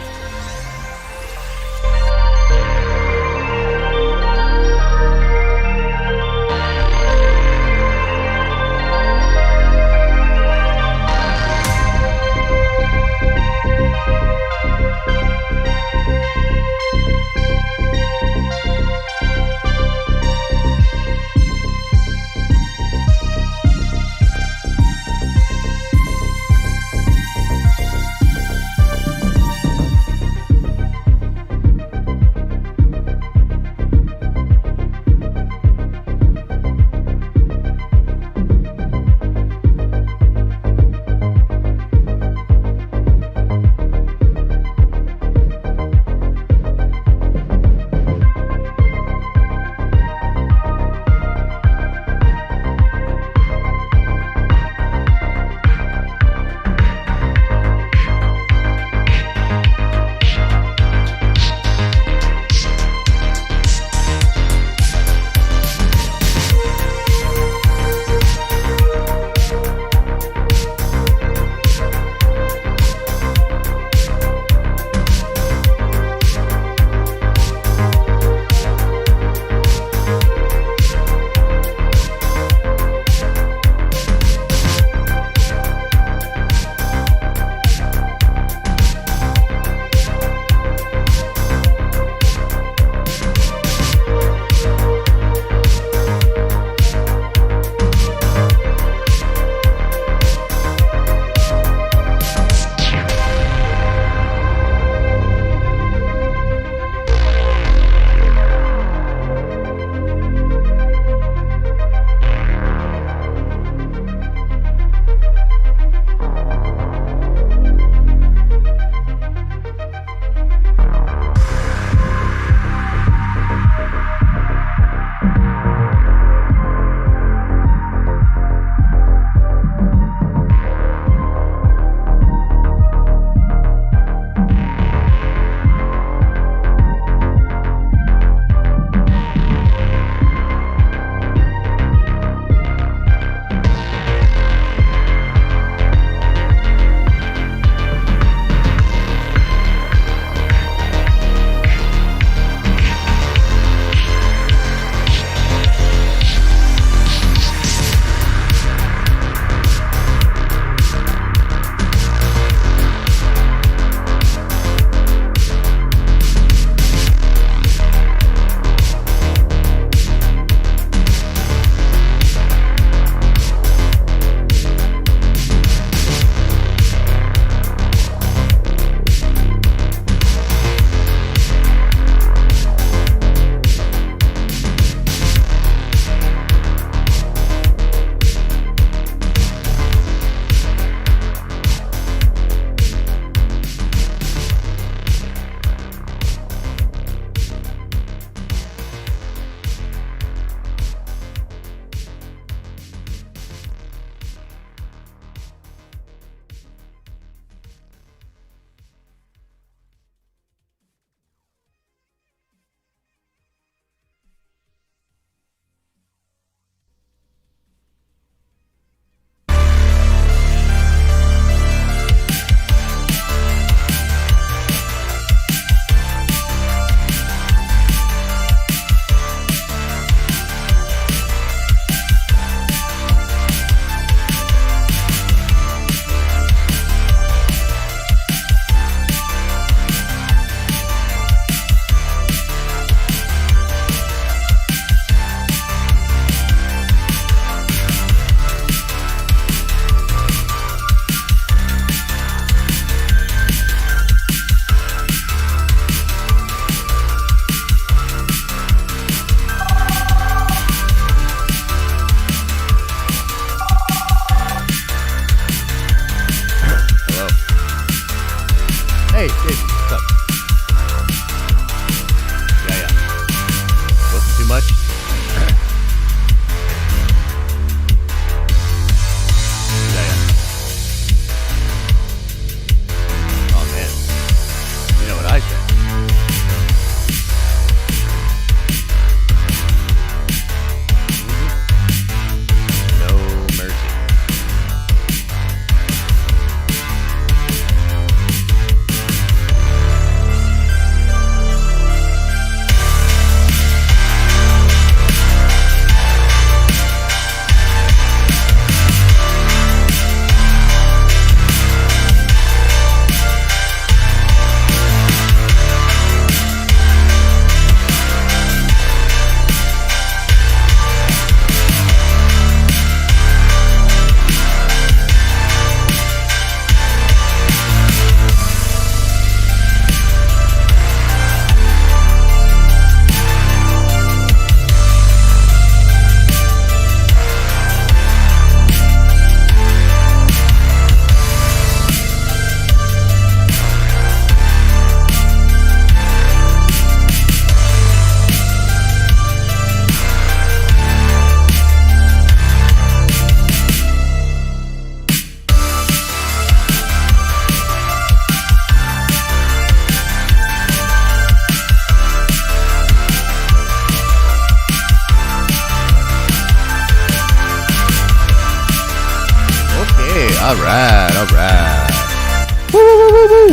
Woo, woo, woo, woo, woo.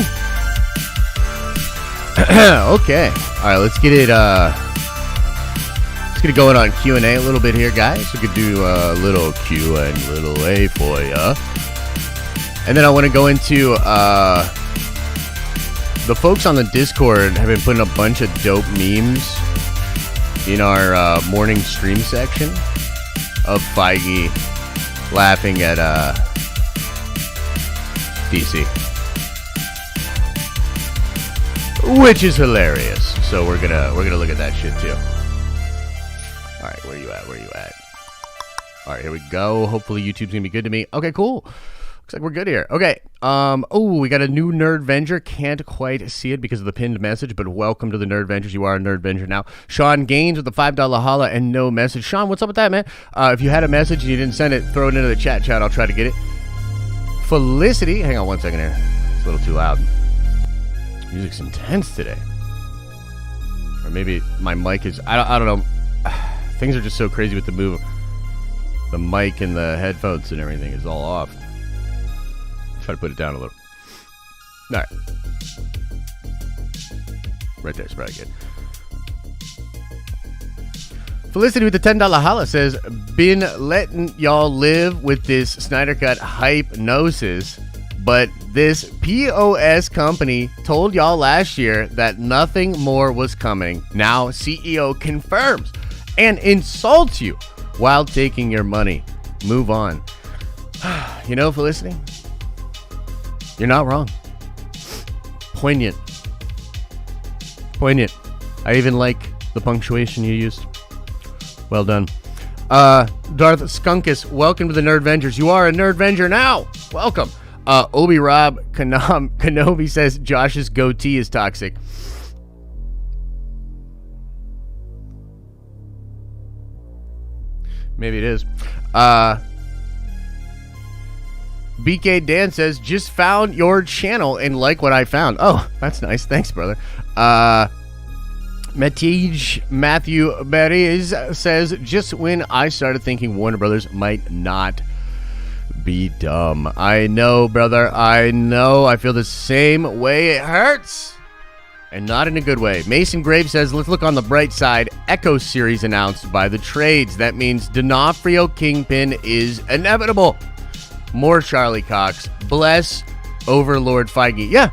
Okay. All right, let's get it going on Q&A a little bit here, guys. We could do a little Q and little A for ya. And then I want to go into the folks on the Discord have been putting a bunch of dope memes in our morning stream section of Feige laughing at DC, which is hilarious. So we're gonna look at that shit too. All right, where you at? All right, here we go. Hopefully YouTube's gonna be good to me. Okay, cool. Looks like we're good here. Okay. Oh, we got a new Nerdvenger. Can't quite see it because of the pinned message, but welcome to the Nerdvengers. You are a Nerdvenger now. Sean Gaines with the $5 holla and no message. Sean, what's up with that, man? If you had a message and you didn't send it, throw it into the chat. I'll try to get it. Felicity. Hang on one second here. It's a little too loud. Music's intense today. Or maybe my mic is... I don't know. Things are just so crazy with the move. The mic and the headphones and everything is all off. Try to put it down a little. All right. Right there's probably good. Felicity with the $10 holla says, been letting y'all live with this Snyder Cut hypnosis, but this POS company told y'all last year that nothing more was coming. Now CEO confirms and insults you while taking your money. Move on. You know, Felicity, you're not wrong. Poignant. I even like the punctuation you used. Well done. Darth Skunkus, welcome to the Nerdvengers. You are a Nerdvenger now. Welcome. Obi Rob Kenobi says Josh's goatee is toxic. Maybe it is. BK Dan says, just found your channel and like what I found. Oh, that's nice. Thanks, brother. Matthew Berries says, just when I started thinking Warner Brothers might not be dumb. I know, brother. I know. I feel the same way. It hurts. And not in a good way. Mason Graves says, let's look on the bright side. Echo series announced by the trades. That means D'Onofrio Kingpin is inevitable. More Charlie Cox. Bless Overlord Feige. Yeah,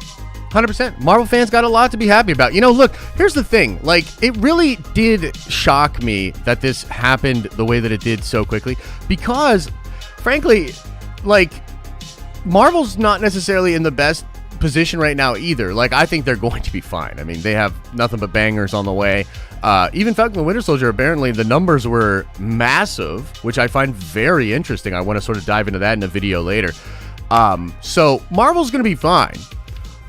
100%. Marvel fans got a lot to be happy about. You know, look, here's the thing. Like, it really did shock me that this happened the way that it did so quickly. Because, frankly, like, Marvel's not necessarily in the best position right now either. Like, I think they're going to be fine. I mean, they have nothing but bangers on the way. Even Falcon and Winter Soldier, apparently the numbers were massive, which I find very interesting. I want to sort of dive into that in a video later. So Marvel's going to be fine,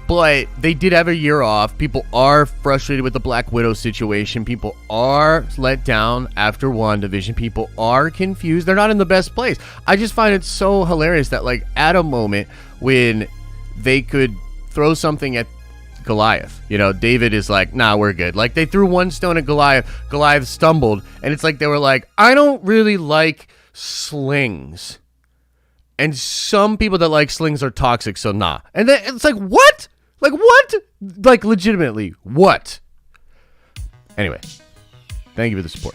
but they did have a year off. People are frustrated with the Black Widow situation. People are let down after WandaVision. People are confused. They're not in the best place. I just find it so hilarious that, like, at a moment when they could throw something at Goliath, you know, David is like, nah, we're good. Like, they threw one stone at Goliath. Goliath stumbled, and it's like they were like, I don't really like slings. And some people that like slings are toxic, so nah. And then it's like, what? Like, what? Like, legitimately, what? Anyway, thank you for the support.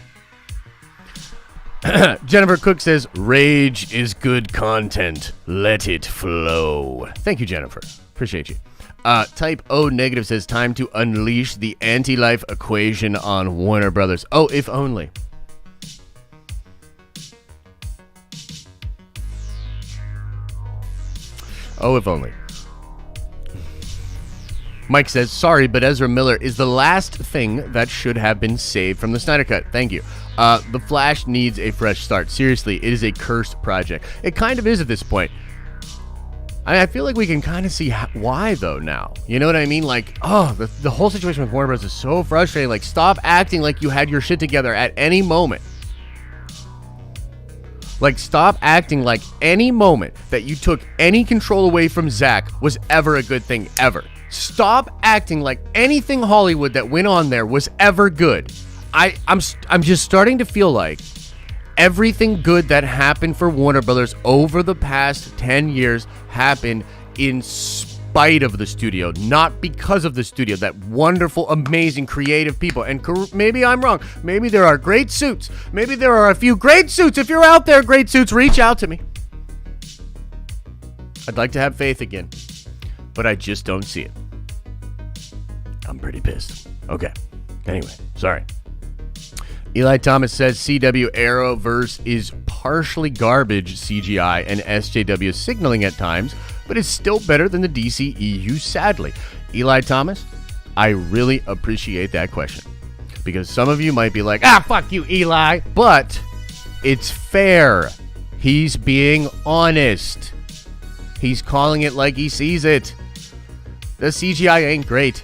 Jennifer Cook says, rage is good content. Let it flow. Thank you, Jennifer. Appreciate you. Type O negative says, time to unleash the anti-life equation on Warner Brothers. Oh, if only. Oh, if only. Mike says, sorry, but Ezra Miller is the last thing that should have been saved from the Snyder Cut. Thank you. The Flash needs a fresh start. Seriously, it is a cursed project. It kind of is at this point. I feel like we can kind of see why, though, now. You know what I mean? Like, oh, the whole situation with Warner Bros. Is so frustrating. Like, stop acting like you had your shit together at any moment. Like, stop acting like any moment that you took any control away from Zack was ever a good thing, ever. Stop acting like anything Hollywood that went on there was ever good. I'm just starting to feel like Everything good that happened for Warner Brothers over the past 10 years happened in spite of the studio, not because of the studio. That wonderful, amazing, creative people. And maybe I'm wrong. Maybe there are great suits. Maybe there are a few great suits. If you're out there, great suits, reach out to me. I'd like to have faith again, but I just don't see it. I'm pretty pissed. Okay. Anyway, sorry. Eli Thomas says CW Arrowverse is partially garbage CGI and SJW signaling at times, but is still better than the DCEU, sadly. Eli Thomas, I really appreciate that question. Because some of you might be like, fuck you, Eli. But it's fair. He's being honest. He's calling it like he sees it. The CGI ain't great.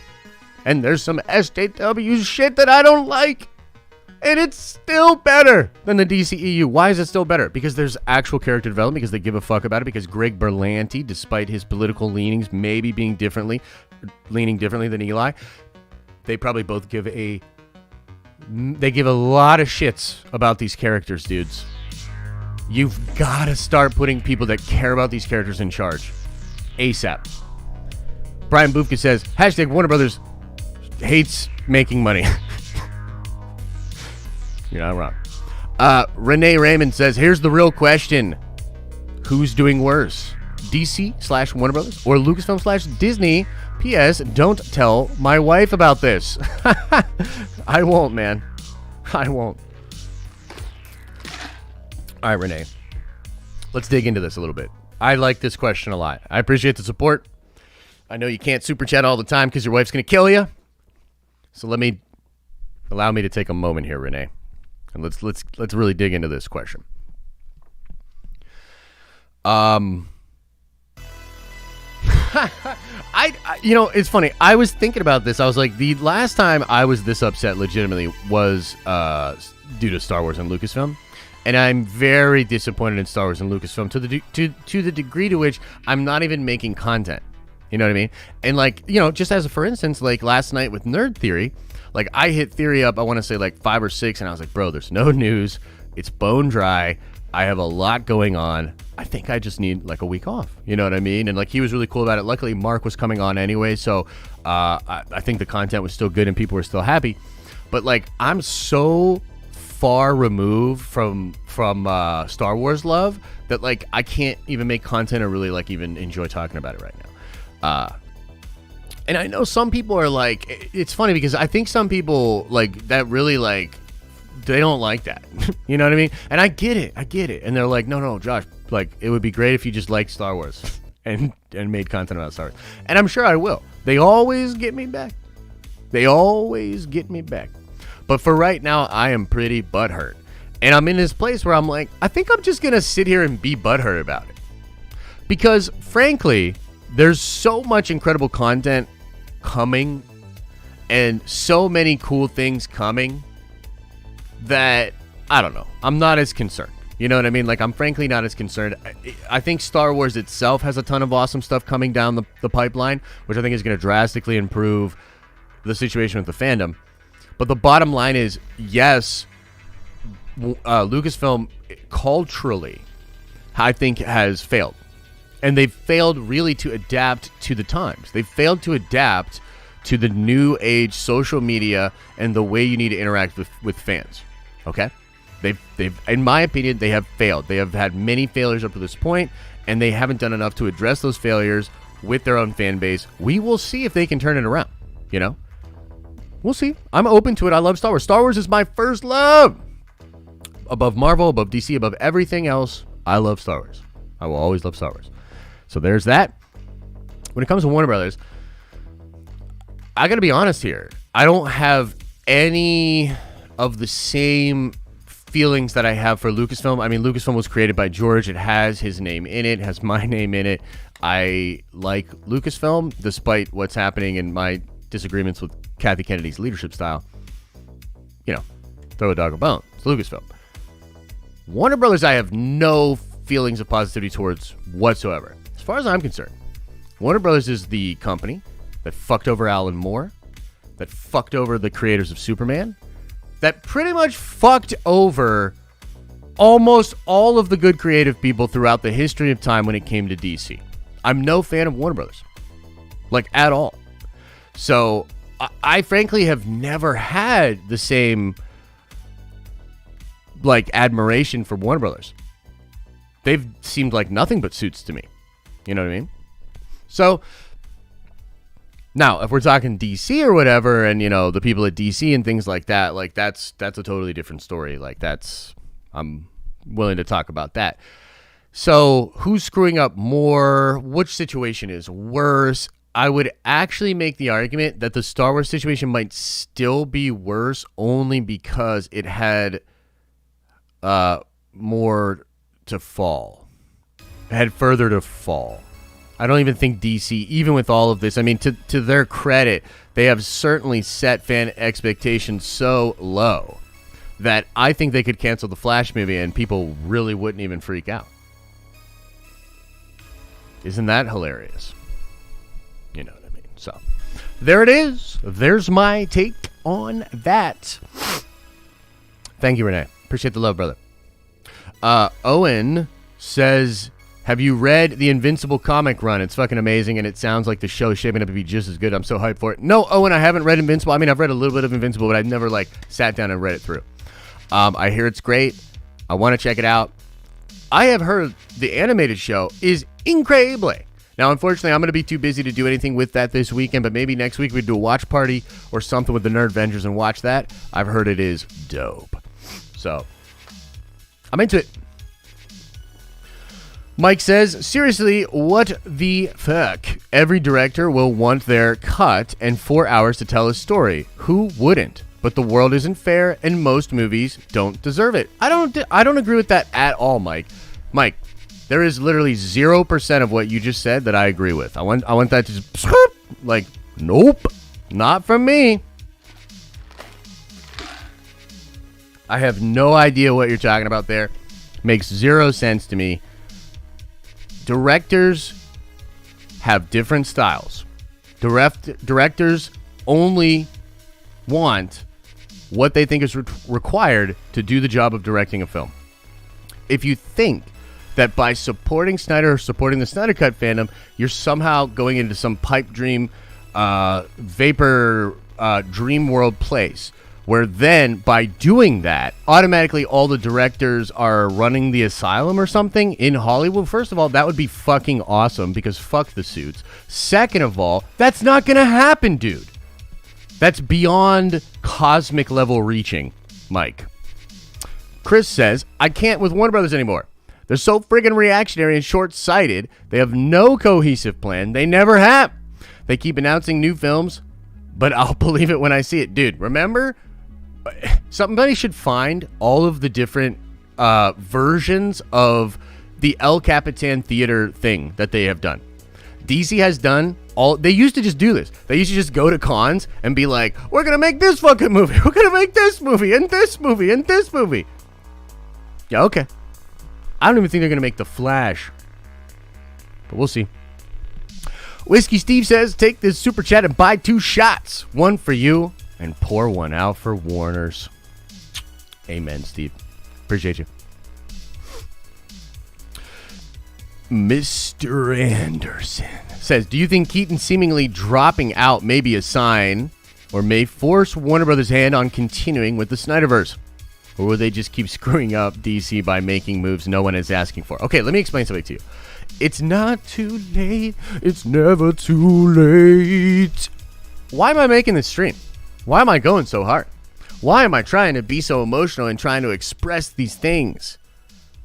And there's some SJW shit that I don't like. And it's still better than the DCEU. Why is it still better? Because there's actual character development, because they give a fuck about it, because Greg Berlanti, despite his political leanings maybe leaning differently than Eli, they probably both give a lot of shits about these characters, dudes. You've got to start putting people that care about these characters in charge. ASAP. Brian Bufka says, hashtag Warner Brothers hates making money. You're not wrong. Renee Raymond says, here's the real question. Who's doing worse? DC/Warner Brothers or Lucasfilm/Disney? P.S. Don't tell my wife about this. I won't, man. I won't. All right, Renee. Let's dig into this a little bit. I like this question a lot. I appreciate the support. I know you can't super chat all the time because your wife's going to kill you. So allow me to take a moment here, Renee. And let's really dig into this question. It's funny. I was thinking about this. I was like, the last time I was this upset legitimately was due to Star Wars and Lucasfilm. And I'm very disappointed in Star Wars and Lucasfilm to the degree to which I'm not even making content. You know what I mean? And just as a for instance, like last night with Nerd Theory, like I hit Theory up, I want to say like 5 or 6, and I was like, bro, there's no news. It's bone dry. I have a lot going on. I think I just need like a week off. You know what I mean? And like he was really cool about it. Luckily, Mark was coming on anyway, so I think the content was still good and people were still happy. But like I'm so far removed from Star Wars love that like I can't even make content or really like even enjoy talking about it right now. And I know some people are like, it's funny because I think some people like that really like, they don't like that. You know what I mean? And I get it. And they're like, no, Josh, like it would be great if you just liked Star Wars and made content about Star Wars. And I'm sure I will. They always get me back. But for right now, I am pretty butthurt. And I'm in this place where I'm like, I think I'm just going to sit here and be butthurt about it. Because frankly, there's so much incredible content coming and so many cool things coming that, I don't know, I'm not as concerned. You know what I mean? Like, I'm frankly not as concerned. I think Star Wars itself has a ton of awesome stuff coming down the pipeline, which I think is going to drastically improve the situation with the fandom. But the bottom line is, yes, Lucasfilm culturally, I think, has failed. And they've failed really to adapt to the times. They've failed to adapt to the new age social media and the way you need to interact with fans. Okay? They've, in my opinion, they have failed. They have had many failures up to this point, and they haven't done enough to address those failures with their own fan base. We will see if they can turn it around, you know? We'll see. I'm open to it. I love Star Wars. Star Wars is my first love. Above Marvel, above DC, above everything else, I love Star Wars. I will always love Star Wars. So there's that. When it comes to Warner Brothers, I got to be honest here. I don't have any of the same feelings that I have for Lucasfilm. I mean, Lucasfilm was created by George. It has his name in it. It has my name in it. I like Lucasfilm, despite what's happening in my disagreements with Kathy Kennedy's leadership style. You know, throw a dog a bone. It's Lucasfilm. Warner Brothers, I have no feelings of positivity towards whatsoever. As far as I'm concerned, Warner Brothers is the company that fucked over Alan Moore, that fucked over the creators of Superman, that pretty much fucked over almost all of the good creative people throughout the history of time when it came to DC. I'm no fan of Warner Brothers. Like, at all. So, I frankly have never had the same, like, admiration for Warner Brothers. They've seemed like nothing but suits to me. You know what I mean? So, now, if we're talking DC or whatever, and, you know, the people at DC and things like that, like, that's a totally different story. Like, I'm willing to talk about that. So, who's screwing up more? Which situation is worse? I would actually make the argument that the Star Wars situation might still be worse only because it had more to fall. It had further to fall. I don't even think DC, even with all of this, I mean, to their credit, they have certainly set fan expectations so low that I think they could cancel the Flash movie and people really wouldn't even freak out. Isn't that hilarious? You know what I mean? So, there it is. There's my take on that. Thank you, Renee. Appreciate the love, brother. Owen says, have you read the Invincible comic run? It's fucking amazing, and it sounds like the show is shaping up to be just as good. I'm so hyped for it. No, Owen, I haven't read Invincible. I mean, I've read a little bit of Invincible, but I've never, like, sat down and read it through. I hear it's great. I want to check it out. I have heard the animated show is incredible. Now, unfortunately, I'm going to be too busy to do anything with that this weekend, but maybe next week we do a watch party or something with the Nerd Vengers and watch that. I've heard it is dope. So, I'm into it. Mike says, seriously, what the fuck? Every director will want their cut and 4 hours to tell a story. Who wouldn't? But the world isn't fair, and most movies don't deserve it. I don't agree with that at all, Mike. Mike, there is literally 0% of what you just said that I agree with. I want that to just, like, nope, not from me. I have no idea what you're talking about there. Makes zero sense to me. Directors have different styles. Directors only want what they think is required to do the job of directing a film. If you think that by supporting Snyder or supporting the Snyder Cut fandom, you're somehow going into some pipe dream, vapor dream world place, where then by doing that, automatically all the directors are running the asylum or something in Hollywood. First of all, that would be fucking awesome because fuck the suits. Second of all, that's not going to happen, dude. That's beyond cosmic level reaching, Mike. Chris says, I can't with Warner Brothers anymore. They're so friggin' reactionary and short-sighted. They have no cohesive plan. They never have. They keep announcing new films, but I'll believe it when I see it. Dude, remember? Somebody should find all of the different versions of the El Capitan theater thing that they have done. DC has done all. They used to just do this. They used to just go to cons and be like, we're going to make this fucking movie. We're going to make this movie and this movie and this movie. Yeah, okay. I don't even think they're going to make The Flash. But we'll see. Whiskey Steve says, take this super chat and buy 2 shots. One for you and pour one out for Warner's. Amen, Steve. Appreciate you. Mr. Anderson says, do you think Keaton seemingly dropping out may be a sign or may force Warner Brothers' hand on continuing with the Snyderverse? Or will they just keep screwing up DC by making moves no one is asking for? Okay, let me explain something to you. It's not too late. It's never too late. Why am I making this stream? Why am I going so hard? Why am I trying to be so emotional and trying to express these things?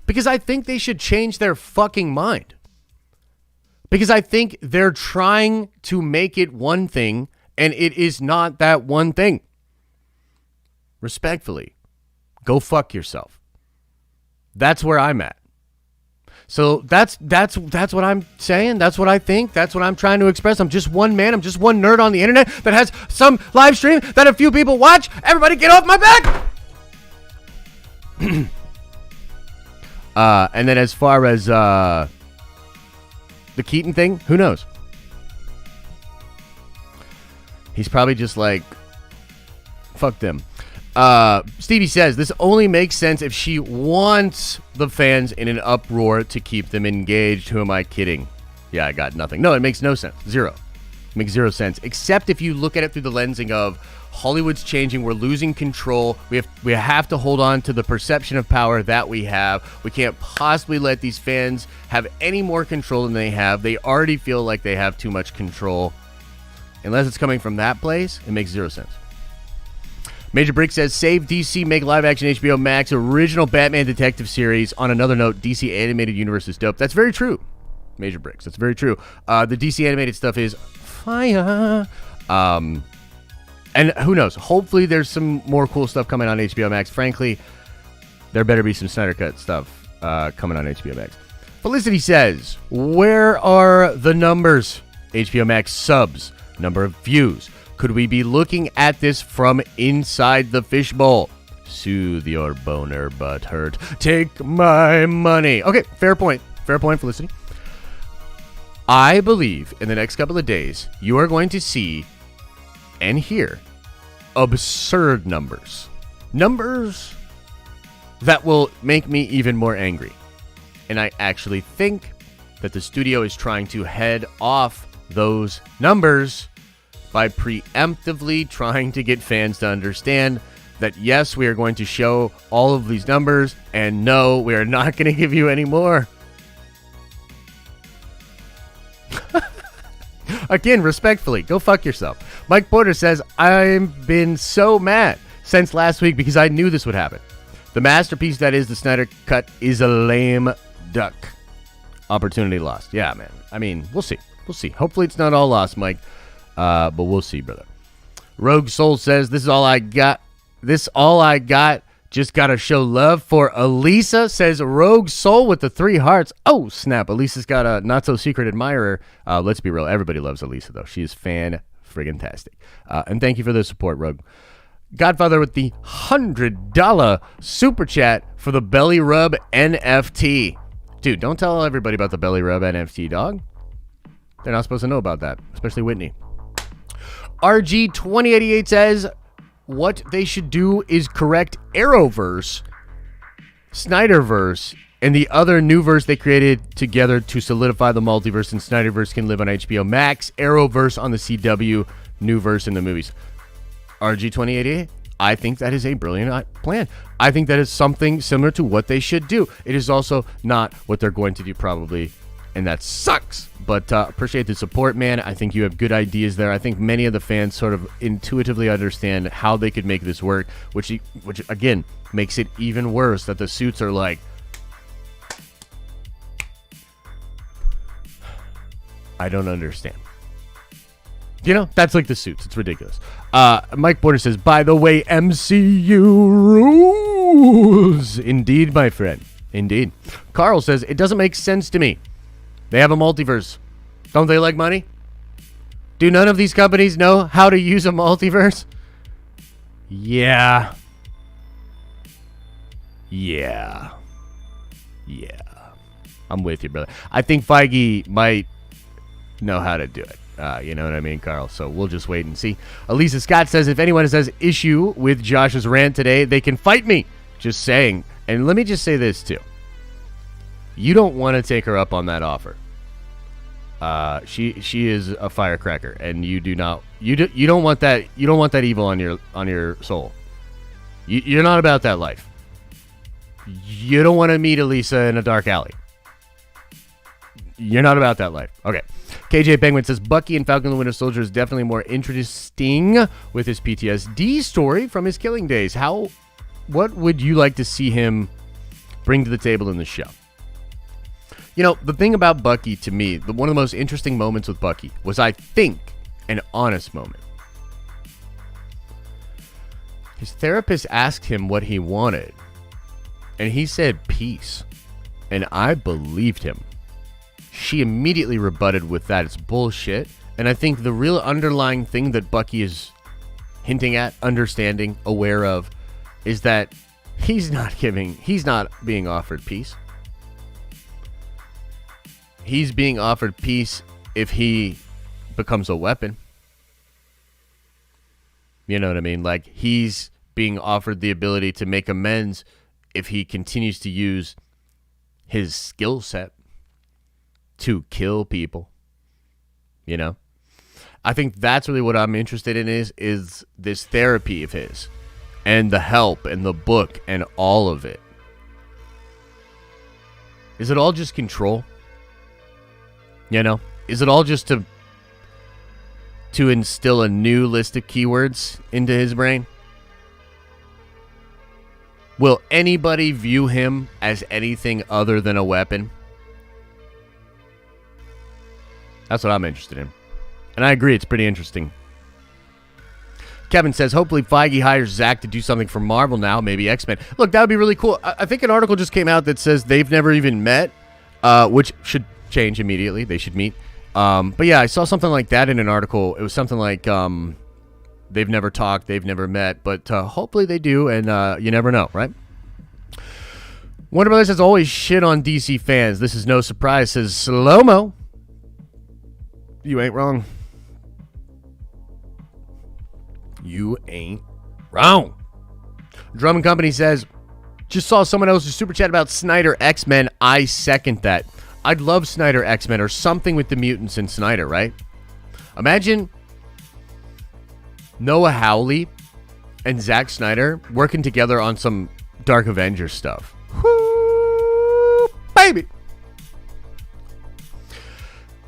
Because I think they should change their fucking mind. Because I think they're trying to make it one thing, and it is not that one thing. Respectfully, go fuck yourself. That's where I'm at. So that's what I'm saying. That's what I think. That's what I'm trying to express. I'm just one man. I'm just one nerd on the internet that has some live stream that a few people watch. Everybody get off my back! And then as far as the Keaton thing, who knows? He's probably just like, fuck them. Stevie says, this only makes sense if she wants the fans in an uproar to keep them engaged. Who am I kidding? Yeah, I got nothing. No, it makes no sense. Zero. It makes zero sense. Except if you look at it through the lensing of Hollywood's changing. We're losing control. We have to hold on to the perception of power that we have. We can't possibly let these fans have any more control than they have. They already feel like they have too much control. Unless it's coming from that place, it makes zero sense. Major Brick says, save DC, make live-action HBO Max original Batman detective series. On another note, DC animated universe is dope. That's very true, Major Bricks. That's very true. The DC animated stuff is fire. And who knows? Hopefully there's some more cool stuff coming on HBO Max. Frankly, there better be some Snyder Cut stuff coming on HBO Max. Felicity says, where are the numbers? HBO Max subs, number of views. Could we be looking at this from inside the fishbowl? Soothe your boner butt hurt. Take my money. Okay, fair point. Fair point, Felicity. I believe in the next couple of days, you are going to see and hear absurd numbers. Numbers that will make me even more angry. And I actually think that the studio is trying to head off those numbers by preemptively trying to get fans to understand that, yes, we are going to show all of these numbers, and no, we are not going to give you any more. Again, respectfully, go fuck yourself. Mike Porter says, I've been so mad since last week because I knew this would happen. The masterpiece that is the Snyder Cut is a lame duck. Opportunity lost. Yeah, man. I mean, we'll see. We'll see. Hopefully it's not all lost, Mike. But we'll see, brother. Rogue Soul says, this is all I got. This all I got. Just gotta show love for Elisa, says Rogue Soul with the 3 hearts. Oh, snap. Elisa's got a not-so-secret admirer. Let's be real. Everybody loves Elisa, though. She is fan-friggin-tastic. And thank you for the support, Rogue. Godfather with the $100 super chat for the Belly Rub NFT. Dude, don't tell everybody about the Belly Rub NFT, dog. They're not supposed to know about that, especially Whitney. RG2088 says, what they should do is correct Arrowverse, Snyderverse, and the other new verse they created together to solidify the multiverse, and Snyderverse can live on HBO Max, Arrowverse on the CW, new verse in the movies. RG2088, I think that is a brilliant plan. I think that is something similar to what they should do. It is also not what they're going to do probably, and that sucks. But appreciate the support, man. I think you have good ideas there. I think many of the fans sort of intuitively understand how they could make this work, which again, makes it even worse that the suits are like, I don't understand. You know, that's like the suits. It's ridiculous. Mike Porter says, by the way, MCU rules. Indeed, my friend. Indeed. Carl says, it doesn't make sense to me. They have a multiverse. Don't they like money? Do none of these companies know how to use a multiverse? Yeah. I'm with you, brother. I think Feige might know how to do it. You know what I mean, Carl? So we'll just wait and see. Elisa Scott says, if anyone has issue with Josh's rant today, they can fight me. Just saying. And let me just say this, too. You don't want to take her up on that offer. She is a firecracker, and you do not. You don't want that. You don't want that evil on your soul. You're not about that life. You don't want to meet Elisa in a dark alley. You're not about that life. Okay. KJ Penguin says, Bucky and Falcon and Winter Soldier is definitely more interesting with his PTSD story from his killing days. What would you like to see him bring to the table in the show? You know, the thing about Bucky, to me, one of the most interesting moments with Bucky was, I think, an honest moment. His therapist asked him what he wanted, and he said peace, and I believed him. She immediately rebutted with that it's bullshit, and I think the real underlying thing that Bucky is hinting at, understanding, aware of, is that he's not being offered peace. He's being offered peace if he becomes a weapon. You know what I mean? Like, he's being offered the ability to make amends if he continues to use his skill set to kill people. You know? I think that's really what I'm interested in is this therapy of his and the help and the book and all of it. Is it all just control? You know? Is it all just to instill a new list of keywords into his brain? Will anybody view him as anything other than a weapon? That's what I'm interested in. And I agree, it's pretty interesting. Kevin says, hopefully Feige hires Zack to do something for Marvel now, maybe X-Men. Look, that would be really cool. I think an article just came out that says they've never even met, which should change immediately. They should meet. But yeah, I saw something like that in an article. It was something like they've never talked, they've never met, but hopefully they do, and you never know, right? Warner Brothers has always shit on DC fans. This is no surprise, says Slow-Mo. You ain't wrong. You ain't wrong. Drum and Company says, just saw someone else's super chat about Snyder X-Men. I second that. I'd love Snyder X-Men or something with the mutants and Snyder, right? Imagine Noah Hawley and Zack Snyder working together on some Dark Avengers stuff. Woo, baby.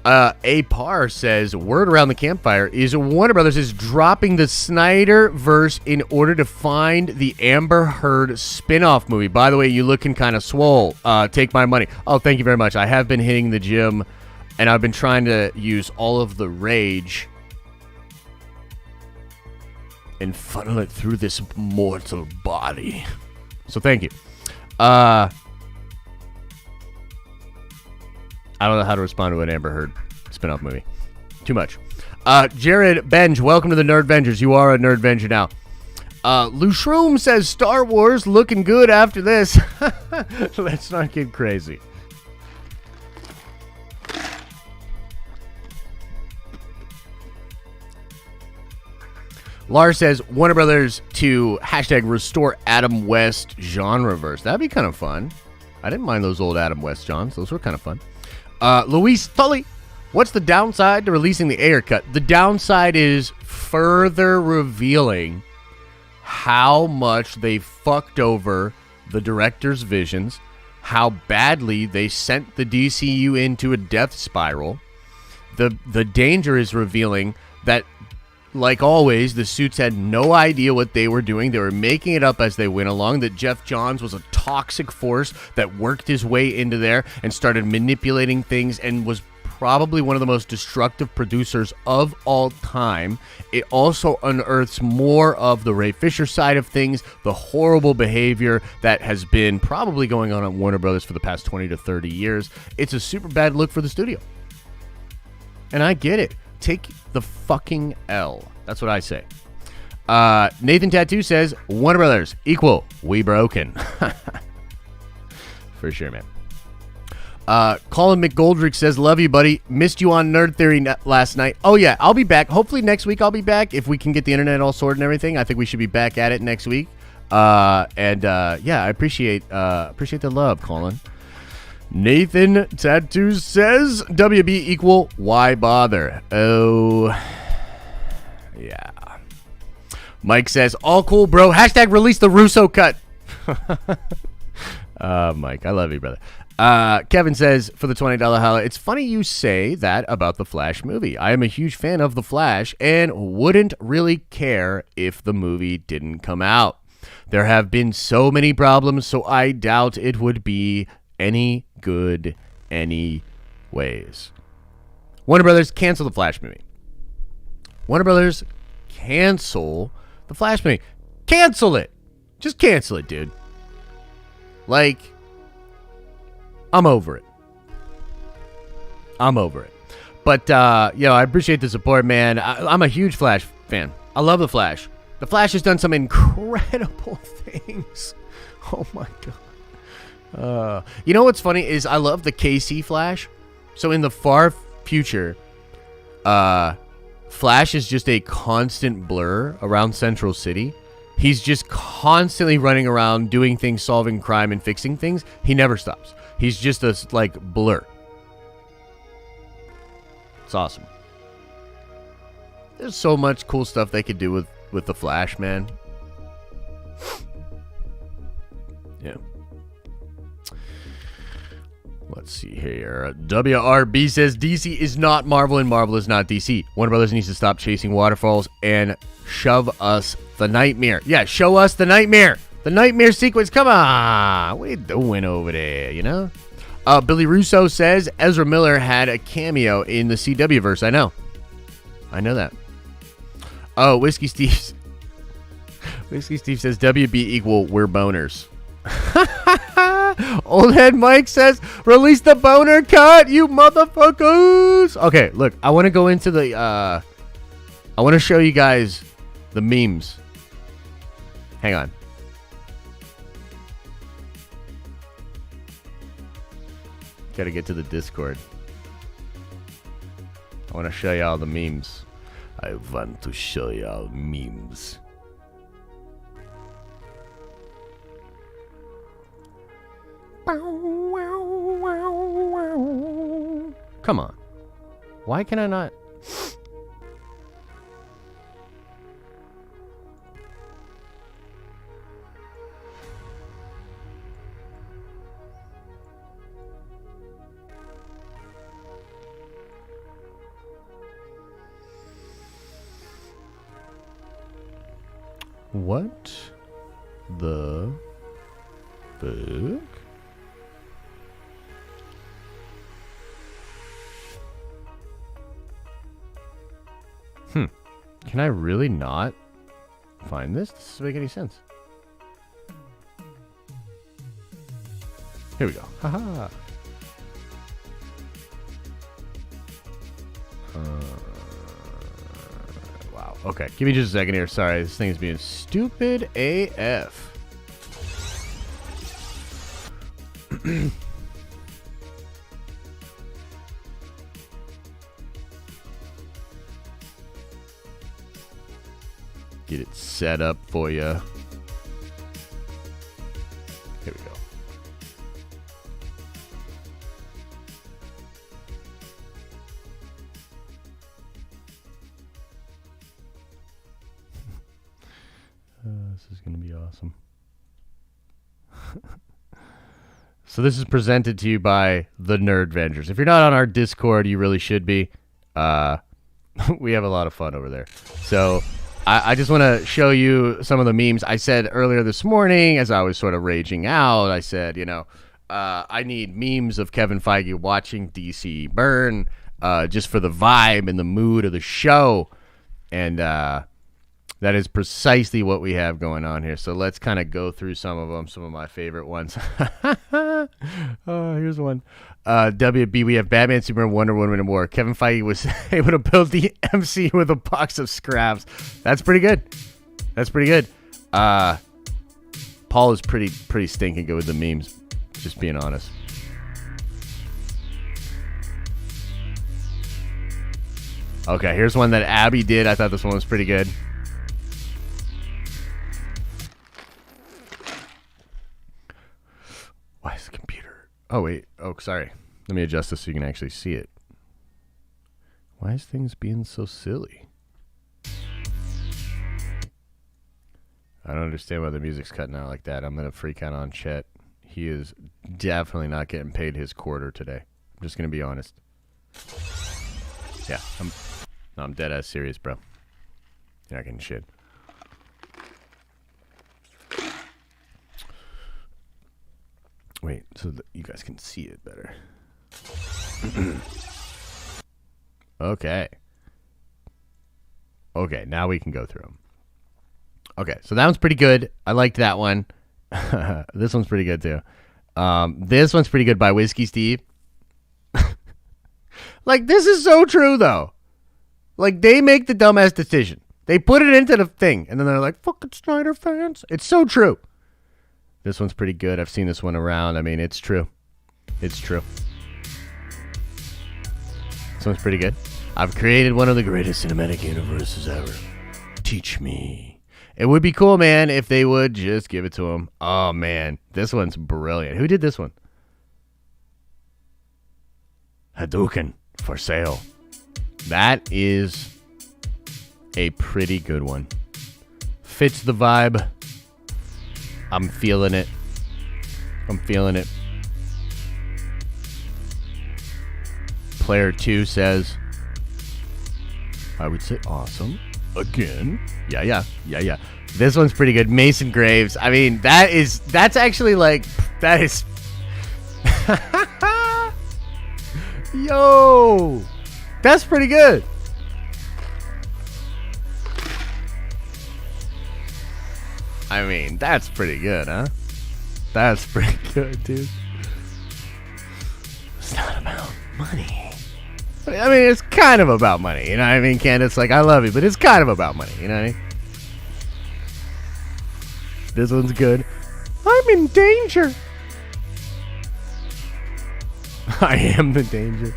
Apar says, word around the campfire is Warner Brothers is dropping the Snyderverse in order to find the Amber Heard spin-off movie. By the way, you looking kind of swole. Take my money. Oh, thank you very much. I have been hitting the gym, and I've been trying to use all of the rage and funnel it through this mortal body. So thank you. I don't know how to respond to an Amber Heard spin-off movie. Too much. Jared Benj, welcome to the Nerdvengers. You are a Nerdvenger now. Lou Shroom says, Star Wars looking good after this. Let's not get crazy. Lars says, Warner Brothers to hashtag restore Adam West genreverse. That'd be kind of fun. I didn't mind those old Adam West Johns. Those were kind of fun. Luis Tully, what's the downside to releasing the Ayer cut? The downside is further revealing how much they fucked over the director's visions, how badly they sent the DCEU into a death spiral. The danger is revealing that, like always, the suits had no idea what they were doing. They were making it up as they went along, that Jeff Johns was a toxic force that worked his way into there and started manipulating things and was probably one of the most destructive producers of all time. It also unearths more of the Ray Fisher side of things, the horrible behavior that has been probably going on at Warner Brothers for the past 20 to 30 years. It's a super bad look for the studio. And I get it. Take the fucking L. That's what I say. Nathan Tattoo says, Warner Brothers equal we broken. For sure, man. Colin McGoldrick says, love you, buddy. Missed you on Nerd Theory last night. Oh, yeah, I'll be back. Hopefully next week I'll be back. If we can get the internet all sorted and everything, I think we should be back at it next week. Yeah, I appreciate the love, Colin. Nathan Tattoo says, WB equal why bother? Oh, yeah. Mike says, all cool, bro. Hashtag release the Russo cut. Mike, I love you, brother. Kevin says, for the $20 holla, it's funny you say that about the Flash movie. I am a huge fan of the Flash and wouldn't really care if the movie didn't come out. There have been so many problems, so I doubt it would be any good anyways. Warner Brothers, cancel the Flash movie. Warner Brothers, cancel the Flash movie. Cancel it. Just cancel it, dude. Like, I'm over it. But, I appreciate the support, man. I'm a huge Flash fan. I love the Flash. The Flash has done some incredible things. Oh, my God. You know what's funny is I love the KC Flash. So in the far future, Flash is just a constant blur around Central City. He's just constantly running around doing things, solving crime and fixing things. He never stops. He's just a, like, blur. It's awesome. There's so much cool stuff they could do with the Flash, man. Yeah. Let's see here. WRB says DC is not Marvel and Marvel is not DC. Warner Brothers needs to stop chasing waterfalls and shove us the nightmare. Yeah, show us the nightmare. The nightmare sequence. Come on. What are you doing over there, you know? Billy Russo says Ezra Miller had a cameo in the CW verse. I know that. Oh, Whiskey Steve says WB equal we're boners. Old Head Mike says release the boner cut, you motherfuckers. Okay, look, I want to go into the I want to show you guys the memes. Hang on. Gotta get to the Discord. I want to show y'all the memes. I want to show y'all memes. Come on. Why can I not? What the fuck? Can I really not find this? This doesn't make any sense. Here we go. Haha. Wow. Okay. Give me just a second here. Sorry. This thing is being stupid AF. Get it set up for you. Here we go. This is going to be awesome. So this is presented to you by the Nerd Vengers. If you're not on our Discord, you really should be. We have a lot of fun over there. So I just want to show you some of the memes. I said earlier this morning, as I was sort of raging out, I said, you know, I need memes of Kevin Feige watching DC burn just for the vibe and the mood of the show. And that is precisely what we have going on here. So let's kind of go through some of them, some of my favorite ones. Here's one. WB, we have Batman, Superman, Wonder Woman, and more. Kevin Feige was able to build the MC with a box of scraps. That's pretty good. That's pretty good. Paul is pretty stinking good with the memes. Just being honest. Okay, here's one that Abby did. I thought this one was pretty good. Why is the computer? Oh, wait. Oh, sorry. Let me adjust this so you can actually see it. Why is things being so silly? I don't understand why the music's cutting out like that. I'm going to freak out on Chet. He is definitely not getting paid his quarter today. I'm just going to be honest. Yeah, I'm dead ass serious, bro. You're not getting shit. Wait, so that you guys can see it better. Okay. Okay, now we can go through them. Okay, so that one's pretty good. I liked that one. This one's pretty good, too. This one's pretty good by Whiskey Steve. Like, this is so true, though. Like, they make the dumbass decision. They put it into the thing, and then they're like, fucking Snyder fans. It's so true. This one's pretty good. I've seen this one around. I mean, it's true. It's true. This one's pretty good. I've created one of the greatest cinematic universes ever. Teach me, It would be cool, man, if they would just give it to him. Oh, man. This one's brilliant. Who did this one? Hadouken for sale. That is a pretty good one. Fits the vibe. I'm feeling it. Player 2 says, I would say awesome. Again. Yeah. This one's pretty good. Mason Graves. I mean, that's actually like, that is. Yo, that's pretty good. I mean, that's pretty good, huh? That's pretty good, dude. It's not about money. I mean, it's kind of about money. You know what I mean, Candace? Like, I love you, but it's kind of about money. You know what I mean? This one's good. I'm in danger. I am the danger.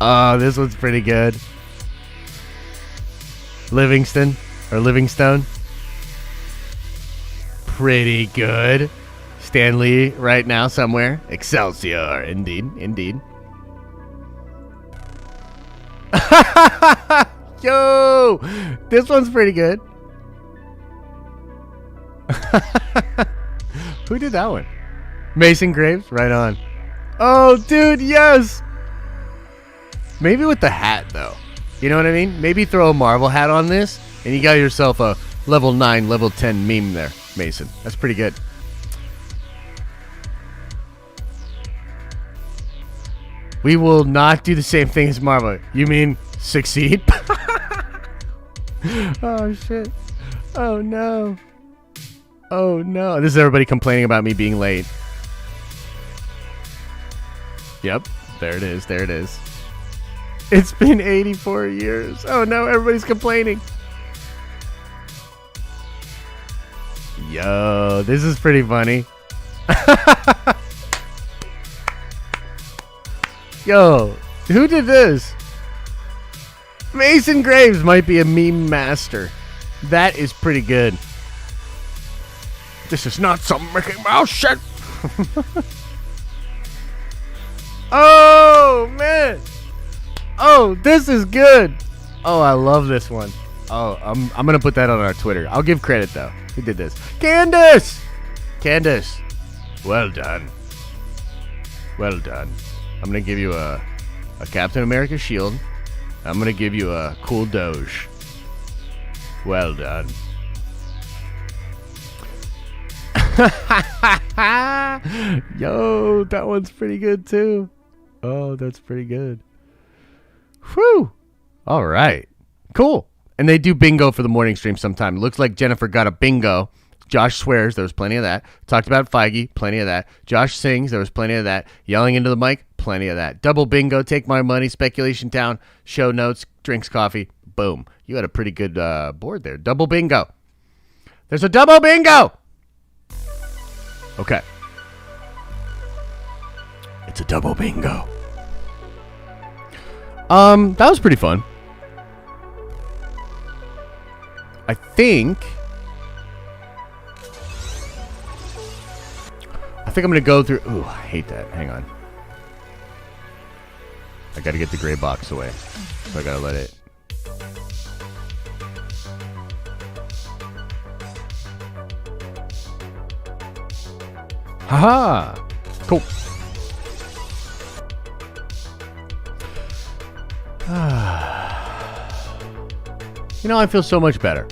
Oh, this one's pretty good. Livingstone. Pretty good. Stan Lee right now somewhere. Excelsior. Indeed. Yo, this one's pretty good. Who did that one? Mason Graves, right on. Oh, dude, yes. Maybe with the hat, though. You know what I mean? Maybe throw a Marvel hat on this, and you got yourself a level 9, level 10 meme there, Mason. That's pretty good. We will not do the same thing as Marvel. You mean succeed? Oh, shit. Oh, no. This is everybody complaining about me being late. Yep. There it is. It's been 84 years. Oh, no. Everybody's complaining. Yo, this is pretty funny. Yo, who did this? Mason Graves might be a meme master. That is pretty good. This is not some Mickey Mouse shit. Oh, man. Oh, this is good. Oh, I love this one. Oh, I'm going to put that on our Twitter. I'll give credit, though. Who did this? Candace. Well done. I'm going to give you a Captain America shield. I'm going to give you a cool Doge. Well done. Yo, that one's pretty good, too. Oh, that's pretty good. Whew. All right. Cool. And they do bingo for the morning stream sometime. It looks like Jennifer got a bingo. Josh swears, there was plenty of that. Talked about Feige, plenty of that. Josh sings, there was plenty of that. Yelling into the mic, plenty of that. Double bingo, take my money, Speculation Town, show notes, drinks coffee, boom. You had a pretty good board there. Double bingo. There's a double bingo! Okay. It's a double bingo. That was pretty fun. I think I'm going to go through... Ooh, I hate that. Hang on. I got to get the gray box away. So I got to let it... Haha! Cool. You know, I feel so much better.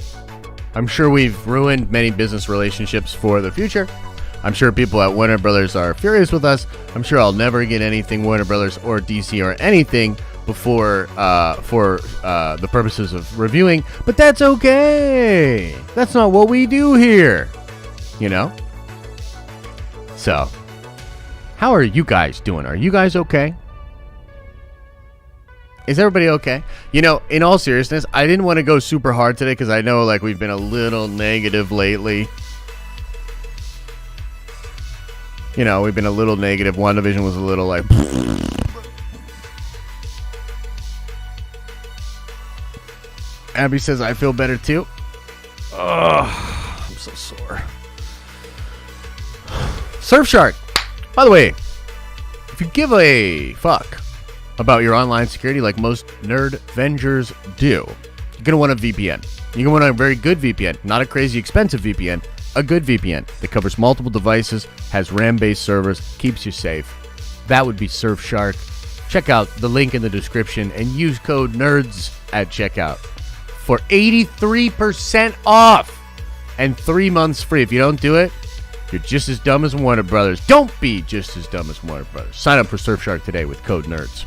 I'm sure we've ruined many business relationships for the future. I'm sure people at Warner Brothers are furious with us. I'm sure I'll never get anything Warner Brothers or DC or anything before for the purposes of reviewing. But that's okay. That's not what we do here. You know? So, how are you guys doing? Are you guys okay? Is everybody okay? You know, in all seriousness, I didn't want to go super hard today because I know like we've been a little negative lately. You know, we've been a little negative. WandaVision was a little like... Abby says, I feel better too. I'm so sore. Surfshark. By the way, if you give a fuck about your online security like most nerd Vengers do, you're going to want a VPN. You're going to want a very good VPN, not a crazy expensive VPN, a good VPN that covers multiple devices, has RAM-based servers, keeps you safe. That would be Surfshark. Check out the link in the description and use code NERDS at checkout for 83% off and 3 months free. If you don't do it, you're just as dumb as Warner Brothers. Don't be just as dumb as Warner Brothers. Sign up for Surfshark today with code NERDS.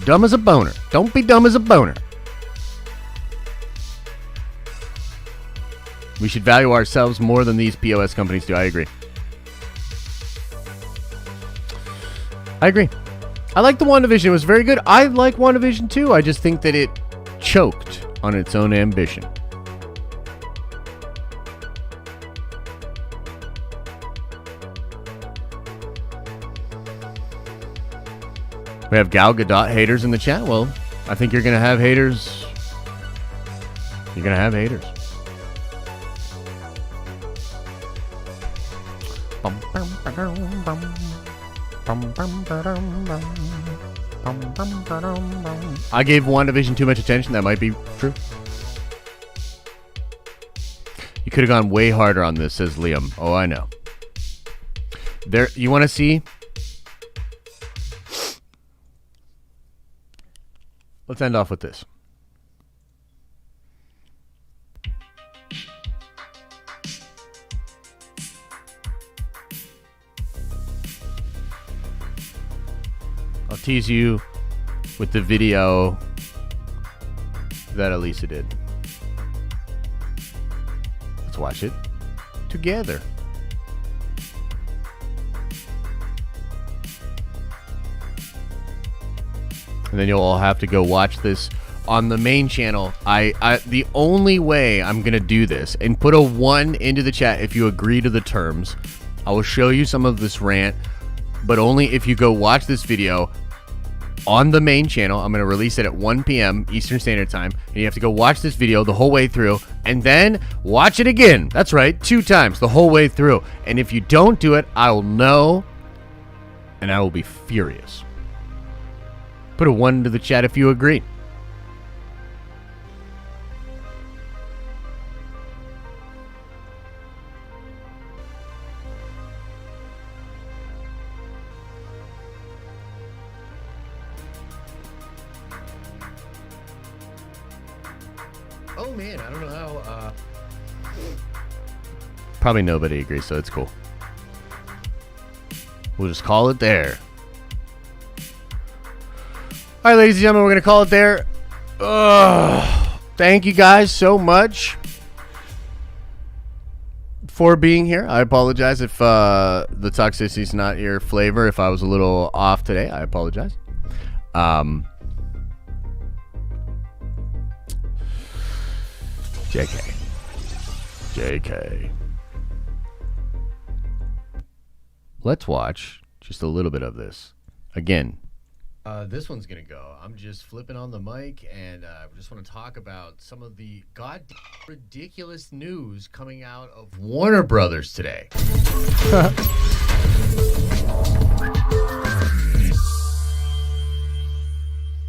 Dumb as a boner. Don't be dumb as a boner. We should value ourselves more than these POS companies do. I agree. I like the WandaVision. It was very good. I like WandaVision too. I just think that it choked on its own ambition. We have Gal Gadot haters in the chat. Well, I think you're going to have haters. You're going to have haters. I gave WandaVision too much attention. That might be true. You could have gone way harder on this, says Liam. Oh, I know. There, you want to see? Let's end off with this. I'll tease you with the video that Elisa did. Let's watch it together. And then you'll all have to go watch this on the main channel. The only way I'm going to do this, and put a 1 into the chat if you agree to the terms. I will show you some of this rant, but only if you go watch this video on the main channel. I'm going to release it at 1 p.m. Eastern Standard Time, and you have to go watch this video the whole way through, and then watch it again. That's right, 2 times the whole way through. And if you don't do it, I will know, and I will be furious. Put a 1 into the chat if you agree. Oh man, I don't know how. Probably nobody agrees, so it's cool. We'll just call it there. All right, ladies and gentlemen, we're going to call it there. Thank you guys so much for being here. I apologize if the toxicity is not your flavor. If I was a little off today, I apologize. JK. Let's watch just a little bit of this. Again, this one's going to go. I'm just flipping on the mic, and I just want to talk about some of the goddamn ridiculous news coming out of Warner Brothers today.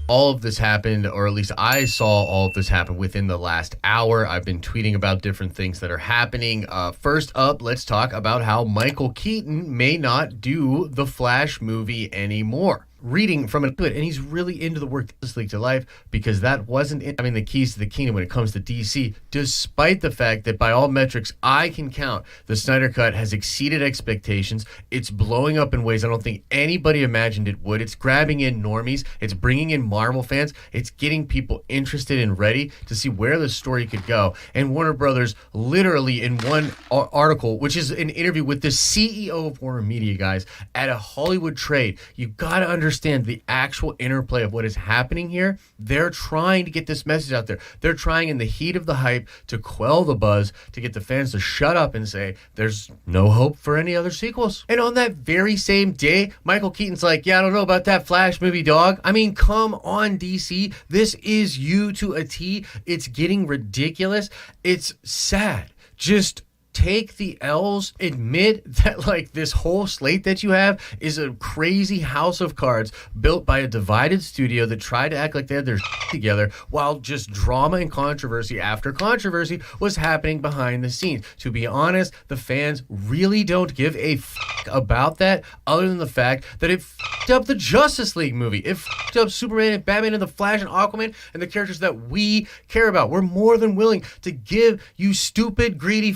All of this happened, or at least I saw all of this happen within the last hour. I've been tweeting about different things that are happening. First up, let's talk about how Michael Keaton may not do the Flash movie anymore. Reading from it, and he's really into the work This League to Life, because that wasn't having the keys to the kingdom when it comes to DC, despite the fact that by all metrics I can count, the Snyder Cut has exceeded expectations. It's blowing up in ways I don't think anybody imagined it would. It's grabbing in normies. It's bringing in Marvel fans. It's getting people interested and ready to see where the story could go. And Warner Brothers, literally in one article, which is an interview with the CEO of Warner Media, guys, at a Hollywood trade. You gotta understand understand the actual interplay of what is happening here. They're trying to get this message out there. They're trying in the heat of the hype to quell the buzz, to get the fans to shut up and say, there's no hope for any other sequels. And on that very same day, Michael Keaton's like, yeah, I don't know about that Flash movie, dog. I mean, come on, DC. This is you to a T. It's getting ridiculous. It's sad. Just take the L's, admit that like this whole slate that you have is a crazy house of cards built by a divided studio that tried to act like they had their shit together while just drama and controversy after controversy was happening behind the scenes. To be honest, the fans really don't give a fuck about that other than the fact that it fucked up the Justice League movie. It fucked up Superman and Batman and the Flash and Aquaman and the characters that we care about. We're more than willing to give you stupid, greedy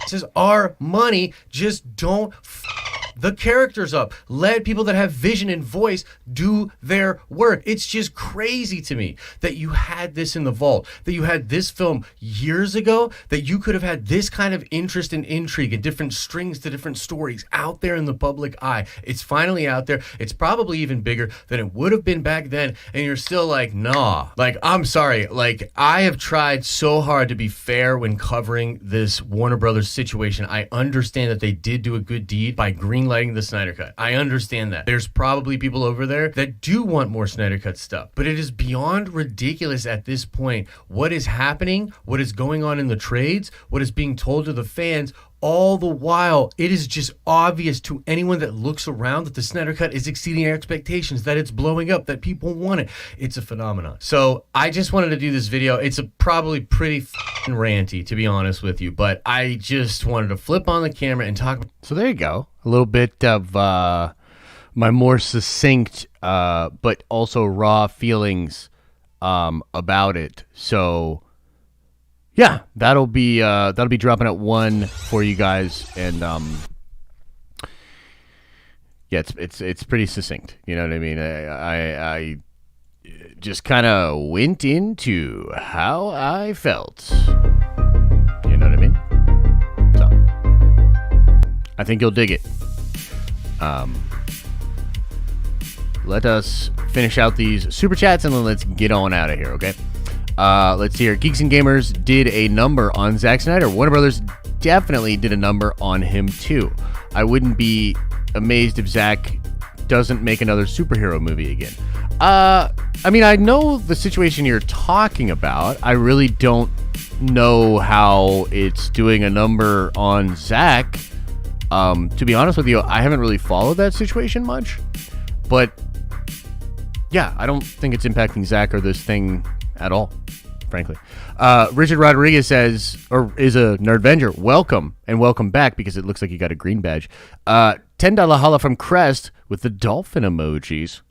this is our money. Just don't the characters up. Let people that have vision and voice do their work. It's just crazy to me that you had this in the vault, that you had this film years ago, that you could have had this kind of interest and intrigue and different strings to different stories out there in the public eye. It's finally out there. It's probably even bigger than it would have been back then. And you're still like, nah. Like, I'm sorry. Like, I have tried so hard to be fair when covering this Warner Brothers situation. I understand that they did do a good deed by greenlighting the Snyder Cut. I understand that. There's probably people over there that do want more Snyder Cut stuff, but it is beyond ridiculous at this point what is happening, what is going on in the trades, what is being told to the fans. All the while, it is just obvious to anyone that looks around that the Snyder Cut is exceeding expectations, that it's blowing up, that people want it. It's a phenomenon. So I just wanted to do this video. It's probably pretty f***ing ranty, to be honest with you, but I just wanted to flip on the camera and talk. So there you go. A little bit of my more succinct but also raw feelings about it. So yeah, that'll be dropping at 1 for you guys, and yeah, it's pretty succinct. You know what I mean? I just kind of went into how I felt. You know what I mean? So I think you'll dig it. Let us finish out these super chats and then let's get on out of here. Okay. Let's see here. Geeks and Gamers did a number on Zack Snyder. Warner Brothers definitely did a number on him too. I wouldn't be amazed if Zack doesn't make another superhero movie again. I mean, I know the situation you're talking about. I really don't know how it's doing a number on Zack. To be honest with you, I haven't really followed that situation much. But yeah, I don't think it's impacting Zack or this thing at all, frankly. Richard Rodriguez says, or is a Nerdvenger, welcome, and welcome back, because it looks like you got a green badge. $10 holla from Crest with the dolphin emojis.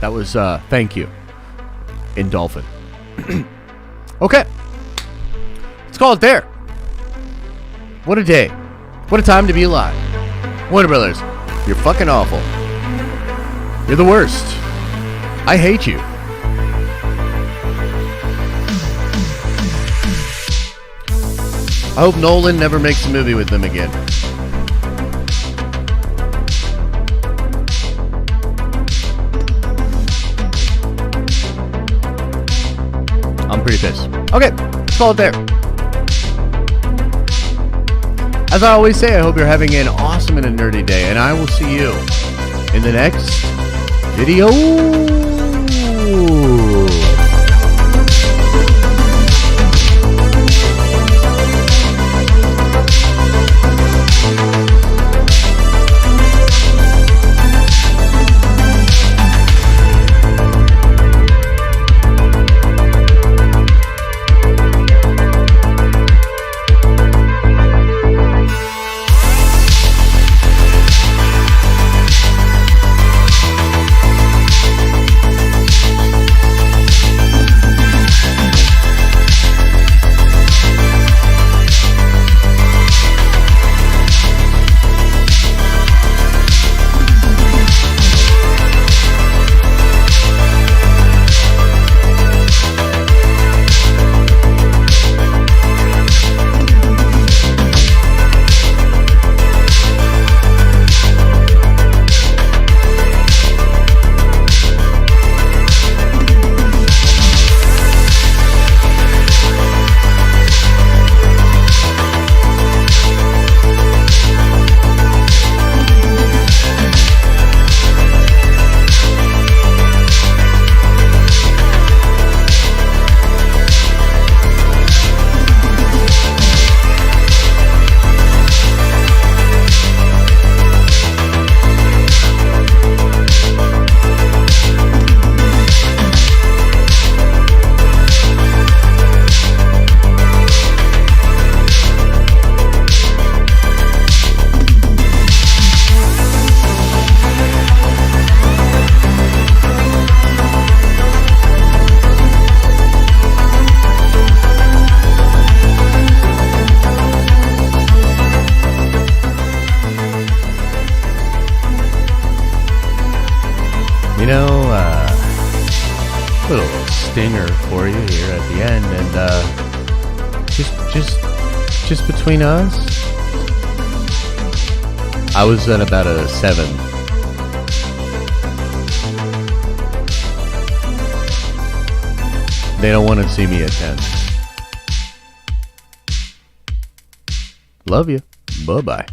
That was, thank you, in dolphin. Okay. Let's call it there. What a day. What a time to be alive. Warner Brothers, you're fucking awful. You're the worst. I hate you. I hope Nolan never makes a movie with them again. I'm pretty pissed. Okay, let's call it there. As I always say, I hope you're having an awesome and a nerdy day, and I will see you in the next video. Just between us, I was at about a 7. They don't want to see me at 10. Love you. Bye-bye.